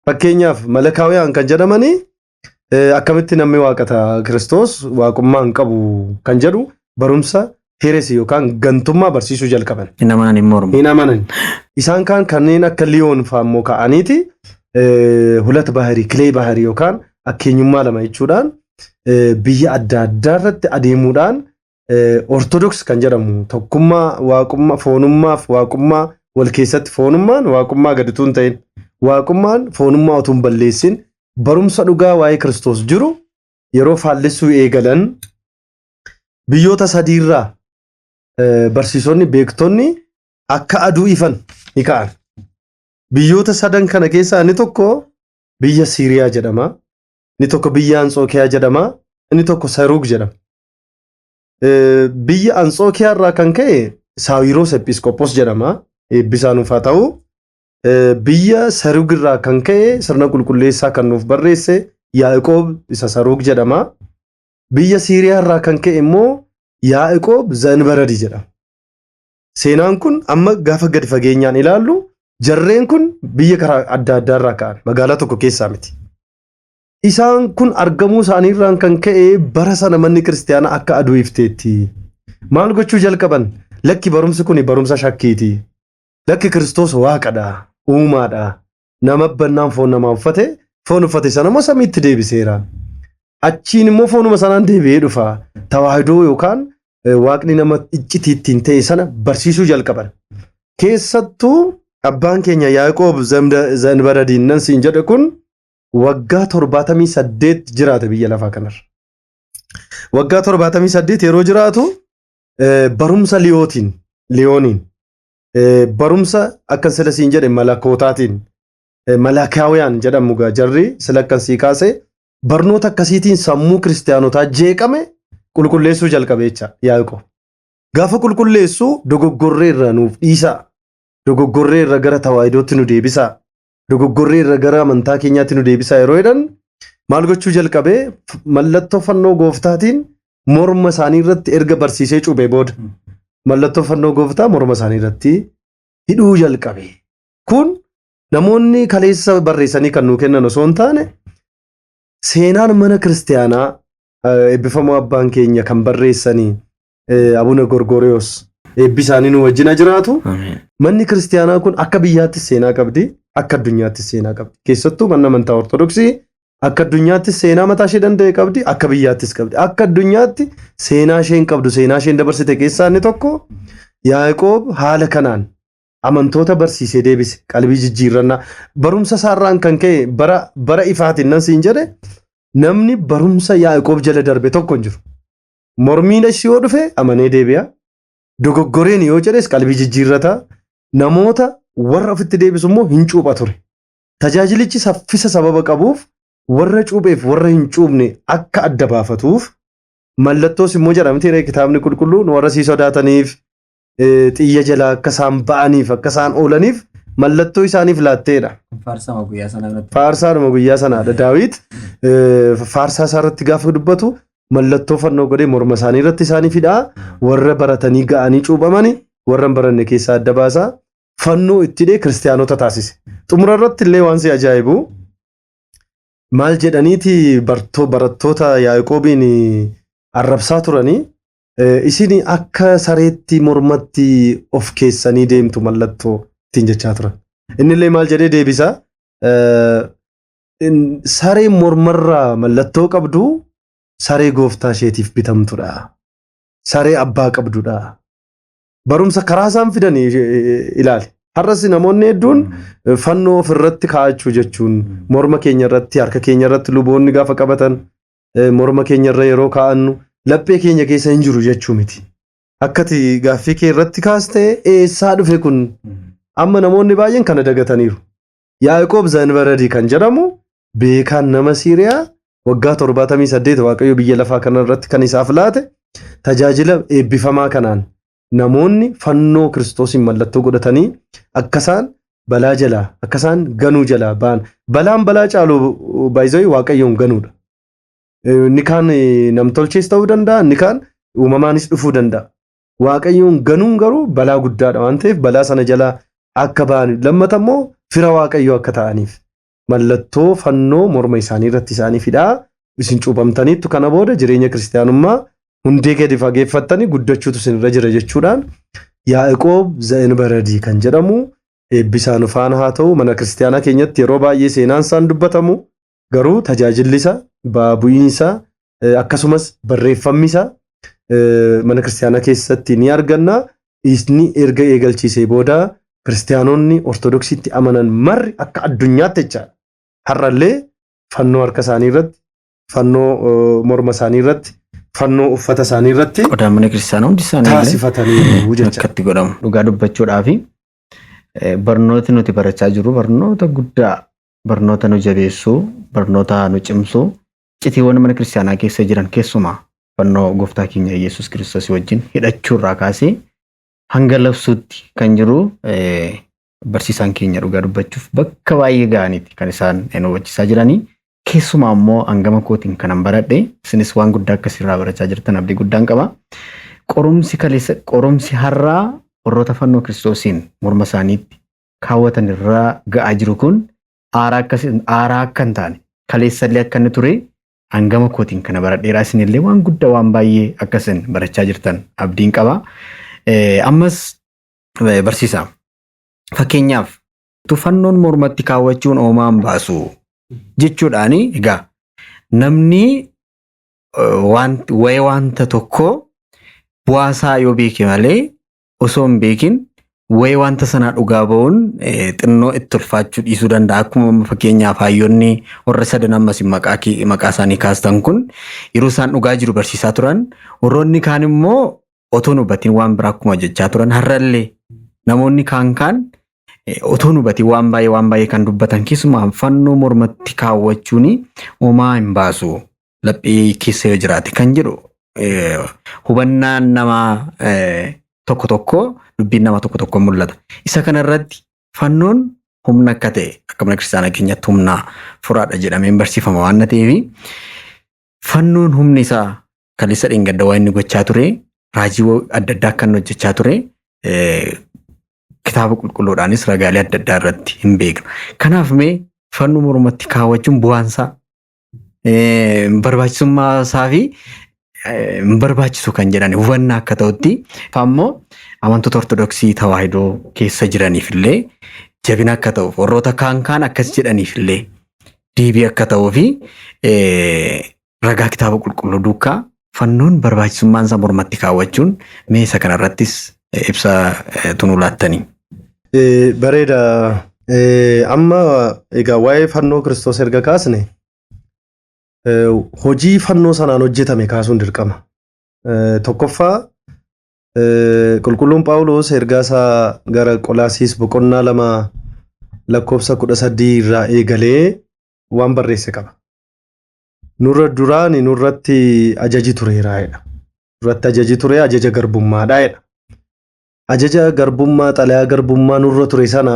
Speaker 2: Fakkeenyaaf Malakaawiyaan kan jedhamanii akkamitti namni waaqata Kiristoos waaqummaa hin qabu kan jedhu barumsa heresii yookaan gantummaa barsiisuu jalqaban.
Speaker 1: Hin amanan hin mormu.
Speaker 2: Hin amanan. Isaan kaan kanneen akka Liyoon fa'ammoo ka'aniiti hulat baharii kilee baharii yookaan akkeenyummaa lama jechuudhaan biyya adda addaa irratti adeemuudhaan ortodoks kan jedhamu tokkummaa waaqummaa foonummaaf waaqummaa wal keessatti foonummaan waaqummaa gadituu hin ta'in waaqummaan foonummaa utuu hin balleessin barumsa dhugaa waa'ee Kiristoos jiru yeroo faallessuu eegalan biyyoota sadiirraa barsiisonni beektonni akka aduu ifan ni ka'an. Biyyoota sadan kana keessaa inni tokko biyya Siiriyaa jedhama, inni tokko biyya Anxookiyaa jedhama, inni tokko Saruug jedhama. Biyya Anxookiyaa irraa kan ka'e Saawiroos Episkoopoos jedhama, eebbisaan ufaa ta'u. Biyya Saruug irraa kan ka'e sirna qulqulleessaa kan nuuf barreesse Yaaqoob isa Saruug jedhama. Biyya Siiriyaa irraa kan ka'e immoo Yaaqoob Zanbaradi jedhama. Seenaan kun amma gaafa gadi fageenyaan ilaallu jarreen kun biyya karaa adda addaa irraa ka'an magaalaa tokko keessaa miti. Isaan kun argamuu isaaniirraan kan ka'e bara sana manni kiristaanaa akka aduu ifteetti. Maal gochuu jalqaban? Lakki barumsi kun barumsa shakkiiti. Lakki Kiristoos waaqadha, uumaadha. Nama bannaan foon namaa uffate, foon uffate sana immoo samiitti deebiseera. Achiin immoo foonuma sanaan deebi'ee dhufa. Tawaahidoo yookaan waaqni nama iccitiittiin ta'e sana barsiisuu jalqaban. Keessattuu abbaan keenya Yaaqoob Zanbaradiin nan siin jedhe kun waggaa 78 jiraate biyya lafaa kanarra. Waggaa 78 yeroo jiraatu barumsa liyooniin barumsa akka sila siin jedhe malakootaatiin malakaawiyaan jedhamu jarri sila akkan sii kaase barnoota akkasiitiin sammuu kiristaanotaa jeeqame qulqulleessuu jalqabe jecha Yaaqoob. Gaafa qulqulleessuu dogoggorree irra nuuf dhiisaa. Dogoggorree irra gara tawaahidootti nu deebisaa. Dogoggorree irra gara amantaa keenyaatti nu deebisaa yeroo jedhan maal gochuu jalqabee mallattoo fannoo gooftaatiin morma isaanii irratti erga barsiisee cubee booda mallattoo fannoo gooftaa morma isaanii irratti hidhuu jalqabe. Kun namoonni kaleessa barreessanii kan nuu kennan osoo hin taane seenaan mana kiristaanaa eebbifamoo abbaan keenya kan barreessanii Abuna Gorgoriyoos eebbi isaanii nu wajjin jiraatu. Manni kiristaanaa kun akka biyyaattis seenaa qabdi, akka addunyaattis seenaa qabdi. Keessattuu manni amantaa Ortodoksii akka addunyaattis seenaa mataa ishee danda'e qabdi, akka biyyaattis qabdi. Akka addunyaatti seenaa isheen qabdu, seenaa isheen dabarsite keessaa inni tokko Yaaqoob haala kanaan amantoota barsiisee deebise, qalbii jijjiirrannaa. Barumsa isaarraan kan ka'e bara ifaatiin nan siin jedhe namni barumsa Yaaqoob jala darbe tokko hin jiru. Mormiin ishee yoo dhufe amanee deebi'a. Dogoggoreen yoo jedhes qalbii jijjiirrata. Namoota warra ofitti deebisu immoo hin cuupha ture. Tajaajilichi saffisa sababa qabuuf warra cuupheef warra hin cuupne akka adda baafatuuf mallattoos immoo jedhamte kitaabni qulqulluun warra sii sodaataniif xiyya jalaa akka isaan ba'aniif akka isaan oolaniif mallattoo isaaniif laatteedha. Faarsaadhuma guyyaa sanaadha. Daawit faarsaa isaa irratti gaafa dubbatu mallattoo fannoo godhee morma isaanii irratti isaaniif hidhaa warra baratanii ga'anii cuuphamani warra hin baranne keessaa adda baasaa fannoo itti hidhee kiristaanota taasise. Xumura irratti illee waan si ajaa'ibu maal jedhaniiti barattoota Yaaqoobiin arrabsaa turanii isin akka sareetti mormatti of keessanii deemtu mallattoo ittiin jechaa turan. Inni illee maal jedhee deebisa saree mormarraa mallattoo qabdu saree gooftaa isheetiif bitamtudha. Saree abbaa qabdudha. Barumsa karaa isaan fidan ilaali. Har'as namoonni hedduun fannoo ofirratti kaa'achuu jechuun morma keenya irratti harka keenya irratti luboonni gaafa qabatan morma keenya irra yeroo kaa'annu laphee keenya keessa hin jiru jechuu miti. Akkati gaaffii kee irratti kaastee eessaa dhufe kun amma namoonni baay'een kana dagataniiru. Yaaqoob Zanbaradii kan jedhamu beekaan nama Siiriyaa waggaa 78 Waaqayyo biyya lafaa kana irratti kan isaaf laate tajaajila eebbifamaa kanaan namoonni fannoo Kiristoosiin mallattoo godhatanii akkasaan balaa jalaa akkasaan ganuu jalaa ba'an. Balaan balaa caalu baay'ee Waaqayyoon ganuudha. Inni kaan namtolchees ta'uu danda'a, inni kaan uumamaanis dhufuu danda'a. Waaqayyoon ganuun garuu balaa guddaadha waan ta'eef balaa sana jalaa akka ba'an lammata immoo fira Waaqayyoo akka ta'aniif mallattoo fannoo morma isaanii irratti isaaniif hidhaa isin cuuphamtaniittu kana booda jireenya kiristaanummaa hundee gadi fageeffattanii guddachuutu isinirra jira jechuudhaan Yaaqoob Zanbaradii kan jedhamu eebbisaan faana haa ta'u mana kiristaanaa keenyatti yeroo baay'ee seenaan isaan dubbatamu garuu tajaajilli isaa bu'iinsi isaa akkasumas barreeffamni isaa mana kiristaanaa keessatti ni arganna. Isni erga eegalchiisee booda kiristaanonni ortodoksiitti amanan marri akka addunyaatti jecha har'allee fannoo harka isaanii irratti fannoo morma isaanii irratti fannoo uffata isaanii irratti
Speaker 1: qodaan mana kiristaanaa hundi isaanii
Speaker 2: taasifatanii jecha
Speaker 1: akkatti godhamu. Dhugaa dubbachuudhaaf barnooti nuti barachaa jirru barnoota guddaa barnoota nu jabeessuu barnoota nu cimsuu citiiwwan mana kiristaanaa keessa jiran keessumaa fannoo gooftaa keenya Yesuus Kiristoos wajjin hidhachuurraa kaasee hanga labsuutti kan jiru barsiisaan keenya dhugaa dubbachuuf bakka baay'ee ga'aniiti kan isaan nu hubachiisaa jiranii. Keessumaa immoo hangama kootiin kanan baradhe isinis waan guddaa akkasirraa barachaa jirtan abdii guddaan qaba. Qorumsi har'aa warroota fannoo Kiristoosiin morma isaaniitti kaawwatan irraa ga'aa jiru kun aaraa akka hin taane kaleessallee akka inni ture hangama kootiin kana baradheeraa isinillee waan guddaa waan baay'ee akkasin barachaa jirtan abdiin qaba. Ammas barsiisaa fakkeenyaaf fannoon mormatti kaawwachuun oomaan baasu jechuudhaani egaa namni wanta tokko bu'aasaa yoo beeke malee osoo hin beekin wanta sanaa dhugaa ba'uun xinnoo itti ulfaachuu dhiisuu danda'a. Akkuma fakkeenyaaf hayyoonni warra sadan ammas maqaa isaanii kaastan kun yeroo isaan dhugaa jiru barsiisaa turan, warroonni kaan immoo otoo hubatiin waan biraa akkuma jechaa turan. Har'allee namoonni kaan otoo hubatiin waan baay'ee kan dubbatan, keessumaa fannoo mormatti kaawwachuun homaa hin baasu laphee keessa yoo jiraate kan jedhu hubannaan nama tokko dubbiin nama tokko mul'ata. Isa kanarratti fannoon humna akka ta'e akka mana kiristaanaa keenyatti humna furaadha jedhameen barsiifama waan ta'eef fannoon humni isaa kaleessa dheengadda waa inni gochaa ture, raajii adda addaa kan hojjechaa ture, kitaaba qulqulluudhaanis ragaalee adda addaa irratti hin beekna. Kanaaf mee fannoo mormatti kaawwachuun bu'aansaa barbaachisummaa isaa fi barbaachisu kan jedhan hubannaa akka ta'utti ammoo amantoota ortodoksii tawaahidoo keessa jiraniif illee jabina akka ta'uuf, warroota kaan akkas jedhaniif illee deebii akka ta'uu fi ragaa kitaaba qulqulluu duukaa fannoon barbaachisummaan isaa mormatti kaawwachuun mee isa kanarrattis ibsa tunuu laattanii.
Speaker 2: Bareeda. Amma egaa waa'ee fannoo Kiristoos erga kaasne hojii fannoo sanaan hojjetame kaasuun dirqama. Tokkoffaa qulqulluun Phaawulos ergaasaa gara Qolaasiis boqonnaa 2:18 irraa eegalee waan barreesse qaba. Nurratti ajaji tureera jedha. Nurratti ajaji ture ajaja garbummaadha jedha. Ajaja garbummaa xalayaa garbummaa nurra ture sana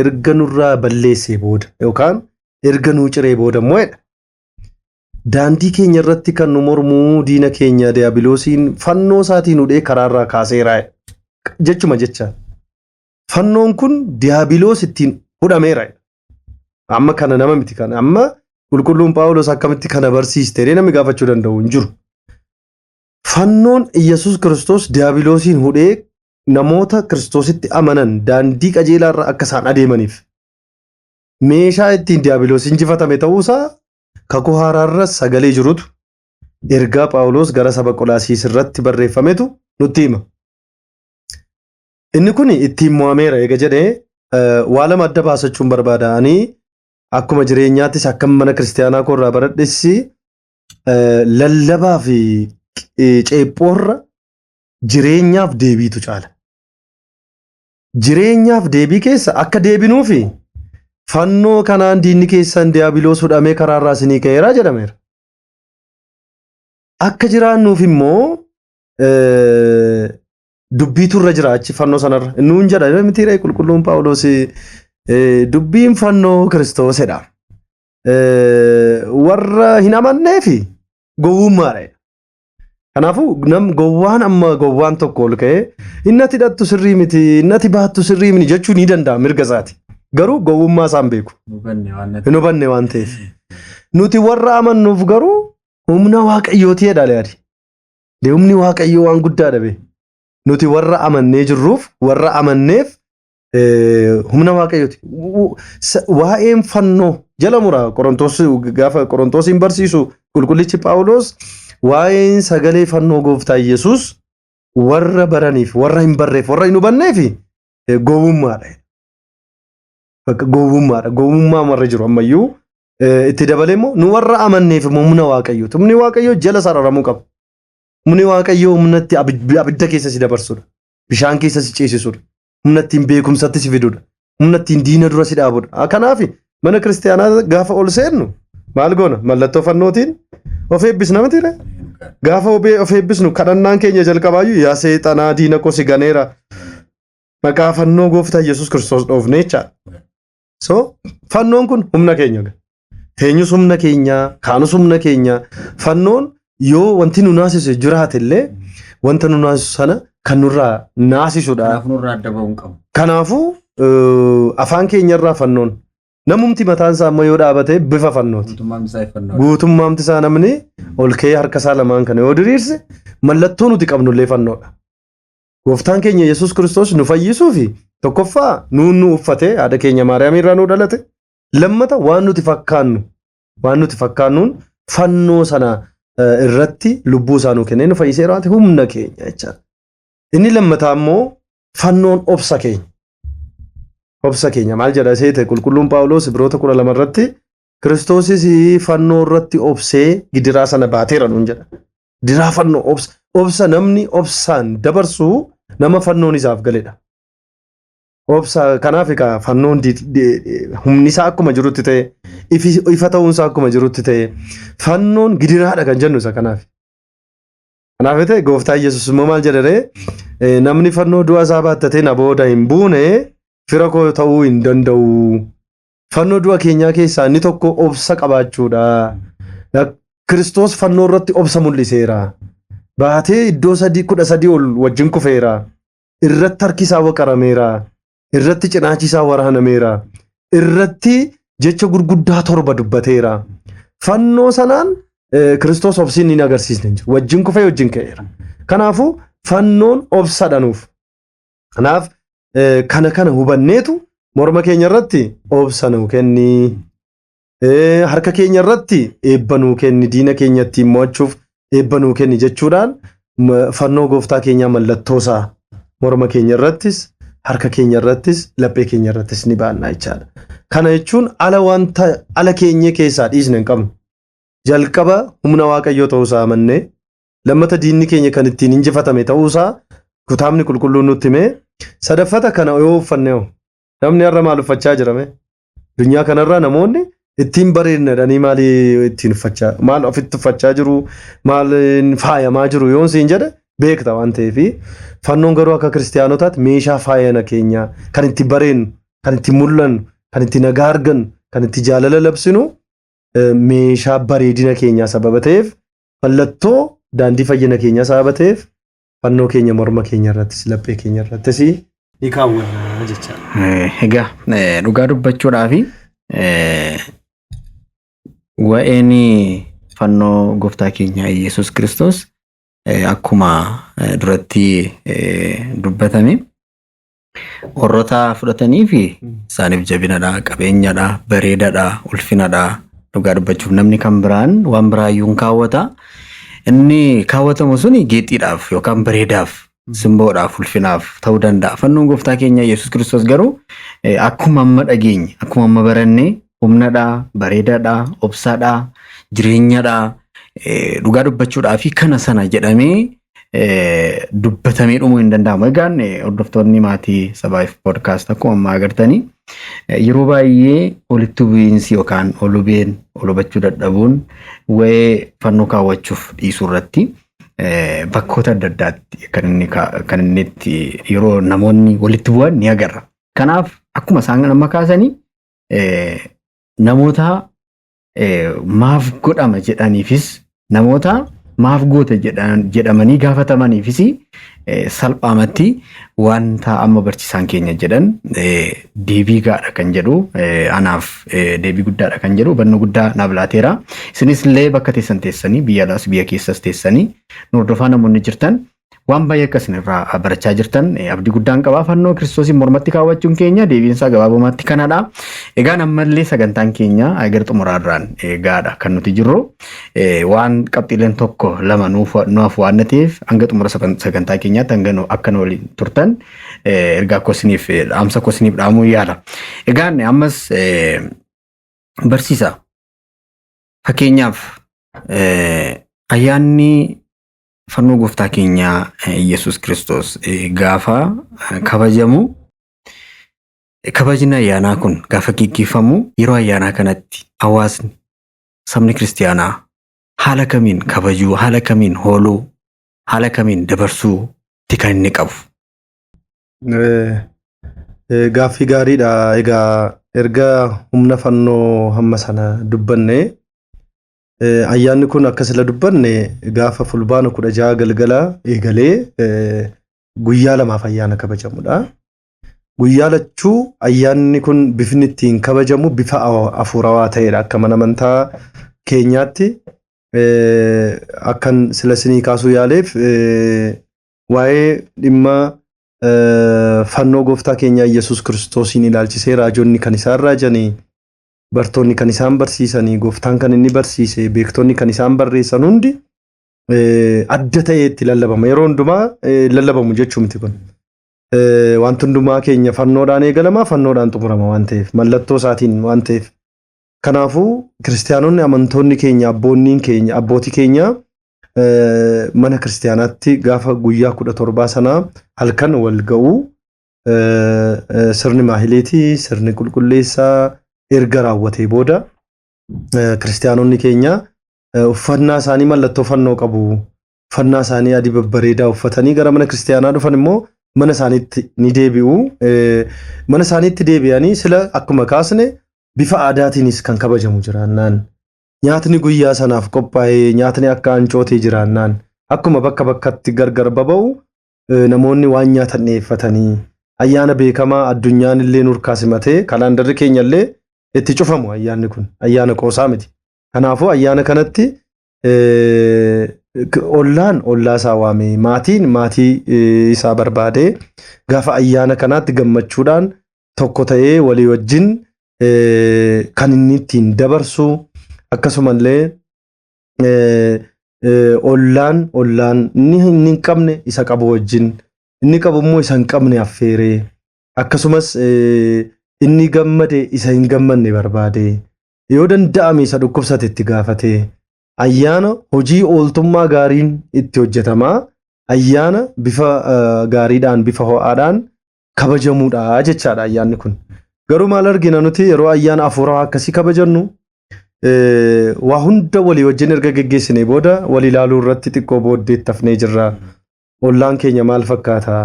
Speaker 2: erga nurraa balleessee booda yookaan erga nuu ciree booda immoo jedha. Daandii keenya irratti kan nu mormuu diina keenya diiyaabiloosiin fannoo isaatiin hudhee karaarraa kaaseera jechuma jecha. Fannoon kun diiyaabiloos ittiin hudhameera. Amma kana nama miti kana. Amma qulqulluun Phaawulos akkamitti kana barsiiste namni gaafachuu danda'u hin jiru. Fannoon Iyyasuus Kiristoos diiyaabiloosiin hudhee namoota Kiristoositti amanan daandii qajeelaarra akka isaan adeemaniif meeshaa ittiin diiyaabiloos injifatame ta'uusaa kakuu haaraarra sagalee jirutu ergaa Phaawulos gara saba Qolaasiis irratti barreeffametu nutti hima. Inni kun ittiin mo'ameera eega jedhee waa lama adda baasachuun barbaada. Ani akkuma jireenyaattis akka mana kiristaanaa koorraa baradhessi lallabaa fi ceephoorra jireenyaaf deebiitu caala. Jireenyaaf deebii keessa akka deebinuufi fannoo kanaan diinni keessan diiyaabiloos hudhamee karaarraa isinii ka'eera jedhameera. Akka jiraannuuf immoo dubbiitu irra jira achi fannoo sanarra. Nuun jedha mitiiree qulqulluun Phaawulos dubbiin fannoo Kiristoosedha. Warra hin amanneefi gowwummaadha. Kanaafuu gowwaan tokko ol ka'ee innati hidhattu sirrii miti, innati baattu sirrii miti jechuu ni danda'a mirga isaati. Garuu gowwummaa isaan beeku. Hin hubanne waan ta'eef. Nuti warra amannuuf garuu humna waaqayyooti jedha yaadi. Humni waaqayyoo waan guddaadha bee. Nuti warra amannee jirruuf warra amanneef humna waaqayyooti. Waa'een fannoo jala mura gaafa Qorontoosiin barsiisu qulqullichi Phaawulos waa'een sagalee fannoo gooftaa Yesuus warra baraniif warra hin barreef warra hin hubanneef gowwummaadha. Gowwummaadha. Gowwummaa marra jiru ammayyuu itti dabalee immoo nu warra amanneef humna waaqayyooti. Humni waaqayyoo jala sararamuu qaba. Humni waaqayyoo humnatti abidda keessa si dabarsudha. Bishaan keessa si ceesisudha. Humna ittiin beekumsatti si fidudha. Humna ittiin diina dura si dhaabudha. Kanaaf mana kiristaanaa gaafa ol seennu maal goona? Mallattoo fannootiin of eebbisna mitiire? Gaafa of eebbisnu kadhannaan keenya jalqabaayyuu yaa seexanaa diina koo si ganeera. Maqaa fannoo gooftaa Yesuus Kiristoos dhoofne jecha. So fannoon kun humna keenya. Eenyus humna keenya, kaanus humna keenya. Fannoon yoo wanti nu naasisu jiraate illee wanta nu naasisu sana kan nurraa naasisudha.
Speaker 3: Kanaafuu nurraa adda ba'uun qabu.
Speaker 2: Kanaafuu afaan keenya irraa fannoon Namumti mataan isaa ammoo yoo dhaabate bifa fannooti.
Speaker 3: Guutummaan isaa fannoo.
Speaker 2: Guutummaamti isaa namni ol ka'ee harka isaa lamaan kana yoo diriirse mallattoo nuti qabnullee fannoodha. Gooftaan keenya Yesuus Kiristoos nu fayyisuufi tokkoffaa nu uffatee haadha keenya Maariyaam irraa nu dhalate. Lammata waan nuti fakkaannuun fannoo sana irratti lubbuu isaa nu kennee nu fayyiseera waan humna keenya jechaadha. Inni lammataa immoo fannoon obsa keenya. Obsa keenya maal jedha seete qulqulluun Phaawulos Ibroota 12 irratti Kiristoosis fannoo irratti obsee gidiraa sana baateera nuun jedha. Gidiraa fannoo obsa namni obsaan dabarsu nama fannoon isaaf galedha. Obsa kanaaf egaa fannoon humni isaa akkuma jirutti ta'e ifa ta'uun isaa akkuma jirutti ta'e fannoon gidiraadha kan jennu isa kanaaf. Kanaaf ta'e gooftaa Yesuus immoo maal jedhee namni fannoo du'a isaa baattatee na booda hin buune fira koo ta'uu hin danda'u. Fannoo du'a keenyaa keessaa inni tokko obsa qabaachuudha. Kiristoos fannoo irratti obsa mul'iseera. Baatee iddoo 13 ol wajjin kufeera. Irratti harki isaa waqarameera. Irratti cinaachi isaa waraanameera. Irratti jecha gurguddaa 7 dubbateera. Fannoo sanaan Kiristoos obsiin hin agarsiisne jiru. Wajjin kufee wajjin ka'eera. Kanaafuu fannoon obsa dhanuuf. Kanaaf kana hubanneetu morma keenya irratti obsa nuu kenni. Harka keenya irratti eebba nuu kenni. Diina keenya ittiin mo'achuuf eebba nuu kenni jechuudhaan fannoo gooftaa keenyaa mallattoo isaa morma keenya irrattis harka keenya irrattis laphee keenya irrattis ni baannaa jechaadha. Kana jechuun ala keenya keessaa dhiisne hin qabnu. Jalqaba humna waaqayyoo ta'uusaa amannee lammata diinni keenya kan ittiin injifatame ta'uusaa kitaabni qulqulluun nutti himee sadaffata kana yoo uffanne namni har'a maal uffachaa jirame? Dunyaa kanarraa namoonni ittiin bareednadhanii maal ittiin uffachaa maal ofitti uffachaa jiru maal faayamaa jiru yoon siin jedhe beekta waan ta'eef fannoon garuu akka kiristaanotaatti meeshaa faayana keenya kan itti bareednu kan itti mul'annu kan itti nagaa argannu kan itti jaalala labsinu meeshaa bareedina keenyaa sababa ta'eef mallattoo daandii fayyina keenyaa sababa ta'eef fannoo keenya morma keenya irrattis laphee keenya irrattis ni kaawwanna jechaadha.
Speaker 1: Egaa dhugaa dubbachuudhaafi waa'een fannoo gooftaa keenya Yesuus Kiristoos akkuma duratti dubbatame warroota fudhatanii fi isaaniif jabinadha, qabeenyadha, bareedadha, ulfinadha. Dhugaa dubbachuuf namni kan biraan waan biraayyuu hin kaawwata. Inni kaawwatamu suni geexiidhaaf yookaan bareedaaf, simboodhaaf, ulfinaaf ta'uu danda'a. Fannoon gooftaa keenya Yesuus Kiristoos garuu akkuma amma dhageenye, akkuma amma baranne humnadha, bareedadha, obsaadha, jireenyadha. Dhugaa dubbachuudhaafi kana sana jedhamee dubbatamee dhumuu hin danda'amu. Egaan hordoftoonni maatii Sabaayif Podcast akkuma ammaa agartanii yeroo baay'ee walitti bu'iinsi yookaan olubeen olubachuu dadhabuun waa'ee fannoo kaawwachuuf dhiisuu irratti bakkoota adda addaatti kan inni itti yeroo namoonni walitti bu'an ni agarra. Kanaaf akkuma isaan amma kaasanii namoota maaf godhama jedhaniifis namoota maaf goote jedhamanii gaafatamaniifis salphaamatti wanta amma barsiisaan keenya jedhan deebii gaadha kan jedhu anaaf deebii guddaadha kan jedhu hubannoo guddaa naaf laateera. Isinis illee bakka teessan teessanii biyyaadhaas biyya keessas teessanii nu hordofaa namoonni jirtan waan baay'ee akkasii irraa barachaa jirtan abdii guddaan qabaa. Fannoo Kiristoosiin mormatti kaawwachuun keenya deebiinsaa gabaabumatti kanadha. Egaan ammallee sagantaan keenya gara xumuraarraan gaadha kan nuti jirru waan qabxiileen tokko lama nuuf waan ta'eef hanga xumura sagantaa keenyaatti hanga akka waliin turtan ergaa kosiniif dhaamsa kosiniif dhaamuu yaala. Egaan ammas barsiisa fakkeenyaaf ayyaanni fannoo gooftaa keenya Yesuus Kiristoos gaafa kabajamu kabajni ayyaanaa kun gaafa gaggeeffamu yeroo ayyaanaa kanatti hawaasni sabni kiristaanaa haala kamiin kabajuu, haala kamiin hooluu, haala kamiin dabarsuu kan inni qabu.
Speaker 2: Gaaffii gaariidha. Egaa erga humna fannoo hamma sana dubbanne ayyaanni kun akka sila dubbanne gaafa fulbaana 16 galgala eegalee guyyaa lamaaf ayyaana kabajamudha. guyyaa lachuu ayyaanni kun bifni ittiin kabajamu bifa afuurawaa ta'edha akka mana amantaa keenyaatti akkan sila sinii kaasuu yaaleef waa'ee dhimma fannoo gooftaa keenya Yesuus Kiristoosiin ilaalchisee raajonni kan isaan raajanii bartoonni kan isaan barsiisanii gooftaan kan inni barsiise beektonni kan isaan barreessan hundi adda ta'ee itti lallabama yeroo hundumaa lallabamu jechuu miti kun wanti hundumaa keenya fannoodhaan eegalama fannoodhaan xumurama waan ta'eef mallattoo isaatiin waan ta'eef kanaafuu kiristaanonni amantoonni keenya abbootii keenya mana kiristaanaatti gaafa guyyaa 17 sanaa halkan wal ga'uu sirni maahileetii sirni qulqulleessaa erga raawwatee booda kiristaanonni keenya uffannaa isaanii mallattoo fannoo qabu uffannaa isaanii adii babbareedaa uffatanii gara mana kiristaanaa dhufan immoo mana isaaniitti ni deebi'u mana isaaniitti deebi'anii sila akkuma kaasne bifa aadaatiinis kan kabajamu jiraannaan nyaatni guyyaa sanaaf qophaa'ee nyaatni akka ancootee jiraannaan akkuma bakka bakkatti gargar baba'u namoonni waan nyaatan dhiyeeffatanii ayyaana beekamaa addunyaan illee nurkaa simatee kalaandarri keenya illee itti cufamu ayyaanni kun ayyaana qoosaa miti kanaafuu ayyaana kanatti ollaa isaa waame maatiin maatii isaa barbaade gaafa ayyaana kanaatti gammachuudhaan tokko ta'ee walii wajjin kan inni ittiin dabarsu akkasumallee ollaan inni hin qabne isa qabu wajjin inni qabu immoo isa hin qabne affeeree akkasumas inni gammade isa hin gammanne barbaade yoo danda'ame isa dhukkubsate itti gaafate ayyaana hojii ooltummaa gaariin itti hojjetamaa ayyaana bifa gaariidhaan bifa ho'aadhaan kabajamuudha jechaadha ayyaanni kun garuu maal argina nuti yeroo ayyaana afuuraa akkasii kabajannu waa hunda walii wajjin erga geggeessine booda walii ilaaluu irratti xiqqoo booddeetti hafnee jirra ollaan keenya maal fakkaata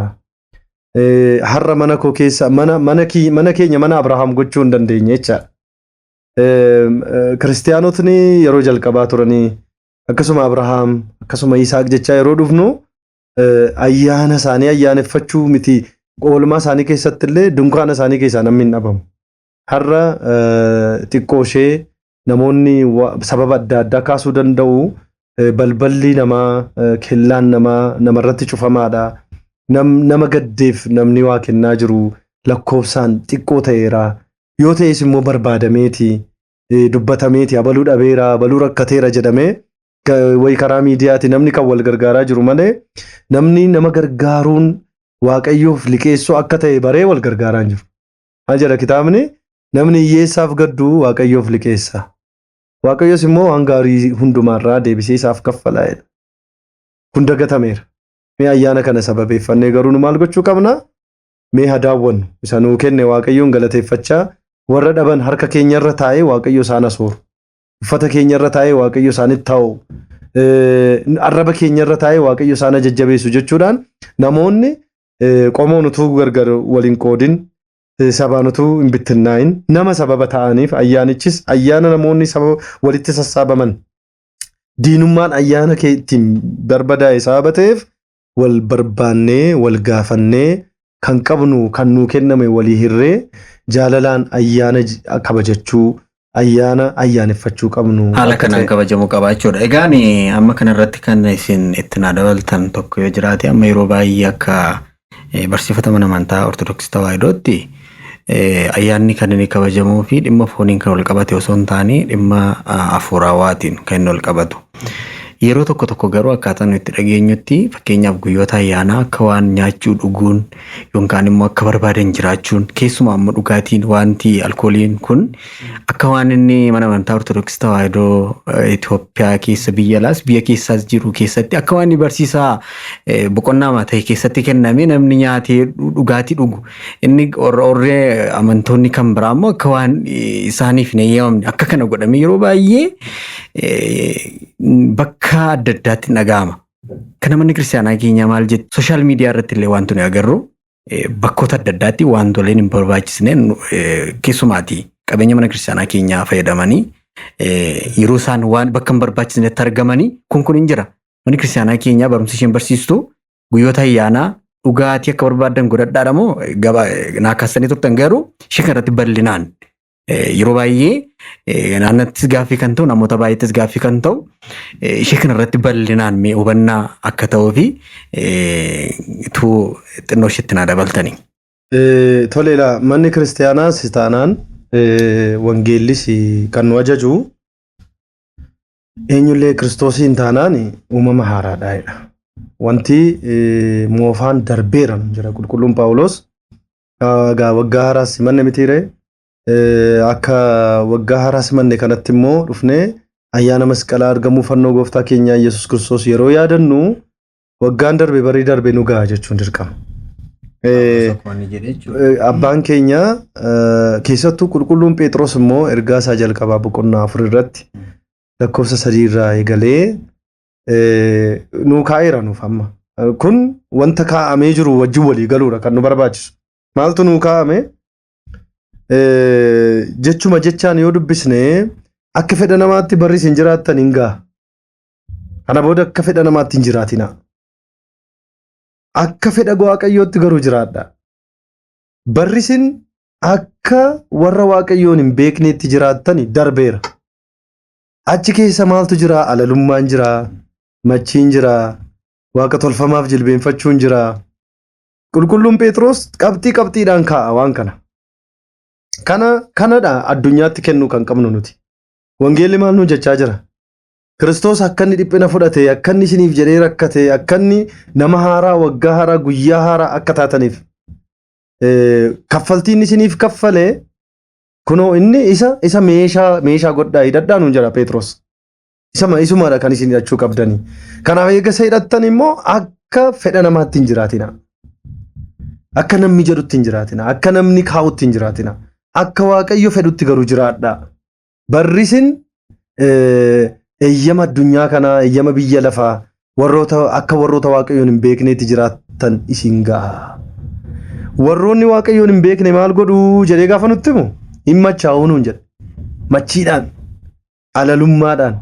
Speaker 2: har'a mana koo keessa mana keenya mana Abrahaam gochuu hin dandeenye jecha kiristaanotni yeroo jalqabaa turanii akkasuma Abrahaam akkasuma Isaaq jecha yeroo dhufnu ayyaana isaanii ayyaaneffachuu miti oolmaa isaanii keessatti illee dunkaana isaanii keessaa namni hin dhabamu har'a xiqqoo ishee namoonni sababa adda addaa kaasuu danda'u balballi namaa kellaan namarratti cufamaadha nama gaddeef namni waa kennaa jiru lakkoofsaan xiqqoo ta'eera yoo ta'es immoo barbaadameeti dubbatameeti abaluu dhabeera abaluu rakkateera jedhamee way karaa miidiyaati namni kan wal gargaaraa jiru malee namni nama gargaaruun waaqayyoof liqeessoo akka ta'e baree wal gargaaraa jiru haa jedha kitaabni namni hiyyeessaaf gaddu waaqayyoof liqeessa waaqayyoos immoo waan gaarii hundumaarraa deebisee isaaf kaffalaa'edha kun dagatameera mee ayyaana kana sababeeffannee garuu nu maal gochuu qabna mee hadaawwannu isa nuu kenne waaqayyoon galateeffachaa warra dhaban harka keenyarra taa'ee waaqayyo isaan asooru uffata keenyarra taa'ee waaqayyo isaanitti taa'u arraba keenyarra taa'ee waaqayyo isaan jajjabeessu jechuudhaan namoonni qomoon utuu gargar waliin qoodin sabaan utuu hin bittinnaa'in nama sababa ta'aniif ayyaanichis ayyaana namoonni sababa walitti sassaabaman diinummaan ayyaana keettiin barbadaa'e sababa ta'eef wal barbaannee wal gaafannee kan qabnu kan nuu kenname walii hirree jaalalaan ayyaana kabajachuu ayyaana ayyaaneffachuu qabnu
Speaker 1: haala kanaan kabajamuu qaba jechuudha. Egaan amma kanarratti kan isin itti dabaltan tokko yoo jiraate amma yeroo baay'ee akka barsiifata mana amantaa Ortodoksii Tawaahidootti ayyaanni kan inni kabajamuu fi dhimma fooniin kan wal qabate osoo hin taane dhimma hafuuraawaatiin kan inni wal qabatu. Yeroo tokko garuu akkaataan itti dhageenyutti fakkeenyaaf guyyoota ayyaanaa akka waan nyaachuu dhuguun yookaan immoo akka barbaadan jiraachuun keessumaa amma dhugaatiin wanti alkooliin kun akka waan inni mana amantaa Ortodoksii Tawaahidoo Itoophiyaa keessa biyya keessaas jiru keessatti akka waan barsiisaa boqonnaa ta'e keessatti kenname namni nyaatee dhugaatii dhugu inni orree amantoonni kan biraa immoo akka waan isaaniif hin eeyyamamne akka kana godhame yeroo baay'ee bakka adda addaatti dhaga'ama. Kana manni kiristaanaa keenya maal jettu sooshaal miidiyaa irratti illee wanti nuyi agarru bakkoota adda addaatti wantoleen hin barbaachisne keessumaati qabeenya mana kiristaanaa keenyaa fayyadamanii yeroo isaan waan bakka hin barbaachisnetti argamanii kun hin jira. Manni kiristaanaa keenyaa barumsa isheen barsiistu guyyoota ayyaanaa dhugaatii akka barbaadan godhadhaadha moo naa kaasanii turtan garuu ishee kanarratti bal'inaan yeroo baay'ee naannattis gaaffii kan ta'u namoota baay'eettis gaaffii kan ta'u ishee kanarratti bal'inaan mee hubannaa akka ta'uu fi tuu xinnoo isheetti naa dabaltanii.
Speaker 2: Toleela manni kiristaanaas taanaan wangeellis kan nu ajaju eenyullee kiristoosiin taanaan uumama haaraadha. Wanti moofaan darbeera jira qulqulluun Paawulos waggaa haaraa simanne mitiire akka waggaa haaraa simanne kanatti immoo dhufnee ayyaana masqalaa argamuu fannoo gooftaa keenya Yesuus Kiristoos yeroo yaadannu waggaan darbe barii darbe nu ga'a jechuun dirqama. Abbaan keenya keessattuu qulqulluun Phexros immoo ergaa isaa jalqabaa boqonnaa 4 irratti lakkoofsa 3 irraa eegalee nuu kaa'eera nuuf amma. Kun wanta kaa'amee jiru wajjin walii galuudha kan nu barbaachisu. Maaltu nuu kaa'ame? Jechuma jechaan yoo dubbisne akka fedha namaatti barris hin jiraattan hin ga'a. Kana booda akka fedha namaatti hin jiraatina. Akka fedha Waaqayyootti garuu jiraadha. Barrisin akka warra Waaqayyoon hin beekneetti jiraattan darbeera. Achi keessa maaltu jira? Alalummaan jira, machiin jira, waaqa tolfamaaf jilbeenfachuun jira. Qulqulluun Phexros qabxiidhaan kaa'a waan kana. Kanadha addunyaatti kennuu kan qabnu nuti. Wangeelli maal nu jechaa jira? Kiristoos akka inni dhiphina fudhate, akka inni isiniif jedhee rakkate, akka inni nama haaraa, waggaa haaraa, guyyaa haaraa akka taataniif kaffaltiin isiniif kaffalee kunoo inni isa meeshaa godhaa hidhadhaa nuun jira Phexros. Isumadha kan isin hidhachuu qabdanii. Kanaaf eega isa hidhattan immoo akka fedha namaatti hin jiraatina. Akka namni jedhutti hin jiraatina. Akka namni kaa'utti hin jiraatina. Akka Waaqayyo fedhutti garuu jiraadha. Barrisin eeyyama addunyaa kanaa, eeyyama biyya lafaa akka warroota Waaqayyoon hin beekneetti jiraattan isin ga'a. Warroonni Waaqayyoon hin beekne maal godhuu jedhee gaafa nutti himu hin machaa'uu nuun jedhe. Machiidhaan, alalummaadhaan,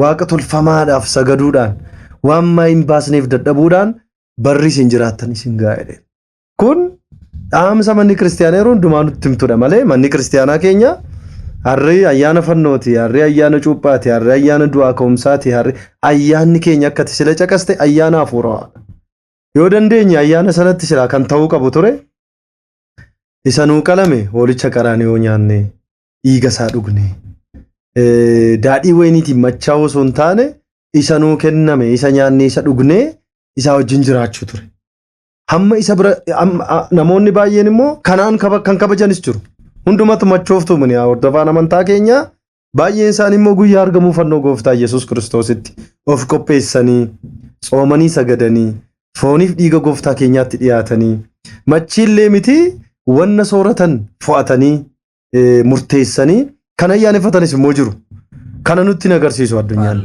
Speaker 2: waaqa tolfamaadhaaf sagaduudhaan, waan maa hin baasneef dadhabuudhaan barris hin jiraattan isin ga'a. Kun dhaamsa manni kiristaanaa yeroo hundumaa nutti himtudha malee manni kiristaanaa keenya harri ayyaana fannooti, harri ayyaana cuuphaati, harri ayyaana du'aa ka'umsaati, harri ayyaanni keenya akkati sila caqaste ayyaana hafuuraadha. Yoo dandeenye ayyaana sanatti sila kan ta'uu qabu ture isa nuu qalame hoolicha qaraanii yoo nyaanne dhiiga isaa dhugne daadhii wayiniitiin machaa'uu osoo hin taane isa nuu kenname isa nyaanne isa dhugne isaa wajjin jiraachuu ture. Hamma isa bira namoonni baay'een immoo kanaan kan kabajanis jiru. Hundumatu machooftu muni hordofaan amantaa keenya baay'een isaanii immoo guyyaa argamuu fannoo gooftaa Yesuus Kiristoositti of qopheessanii xoomanii sagadanii fooniif dhiiga gooftaa keenyaatti dhiyaatanii machiillee miti wanna sooratan fo'atanii murteessanii kan ayyaaneffatanis immoo jiru. Kana nutti agarsiisu addunyaan.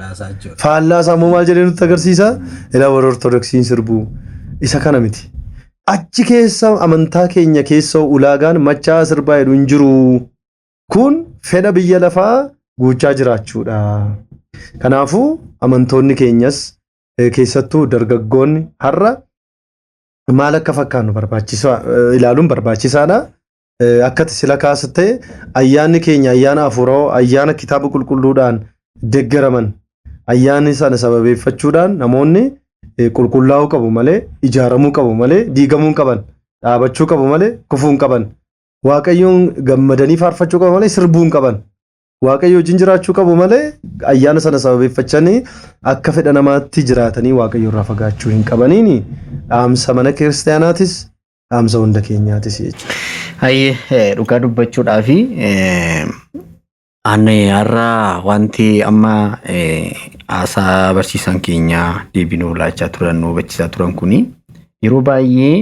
Speaker 2: Faallaasaa immoo maal jedhee nutti agarsiisa? Ilaa warra Ortodoksiin sirbuu isa kana miti. Achi keessa amantaa keenya keessa ulaagaan machaa sirbaa jedhu hin jiru. Kun fedha biyya lafaa guuchaa jiraachuudha. Kanaafuu amantoonni keenyas keessattuu dargaggoonni har'a maal akka fakkaannu ilaaluun barbaachisaadha. Akkati sila kaasatte ayyaanni keenya ayyaana hafuuraa, ayyaana kitaaba qulqulluudhaan deeggaraman ayyaanni sana sababeeffachuudhaan namoonni qulqullaa'uu qabu malee, ijaaramuu qabu malee, diigamuu qaban, dhaabachuu qabu malee, kufuu qaban. Waaqayyoon gammadanii faarfachuu qabu malee, sirbuu qaban. Waaqayyo wajjin jiraachuu qabu malee, ayyaana sana sababeeffachanii akka fedha namaatti jiraatanii Waaqayyo irraa fagaachuu hin qabaniini. Dhaamsa mana kiristaanaatis, dhaamsa hunda keenyaatis jechuudha.
Speaker 1: Hayyee dhugaa dubbachuudhaafi Ani har'a wanti amma haasaa barsiisan keenya deebinuu laachaa turan nu hubachiisaa turan kuni yeroo baay'ee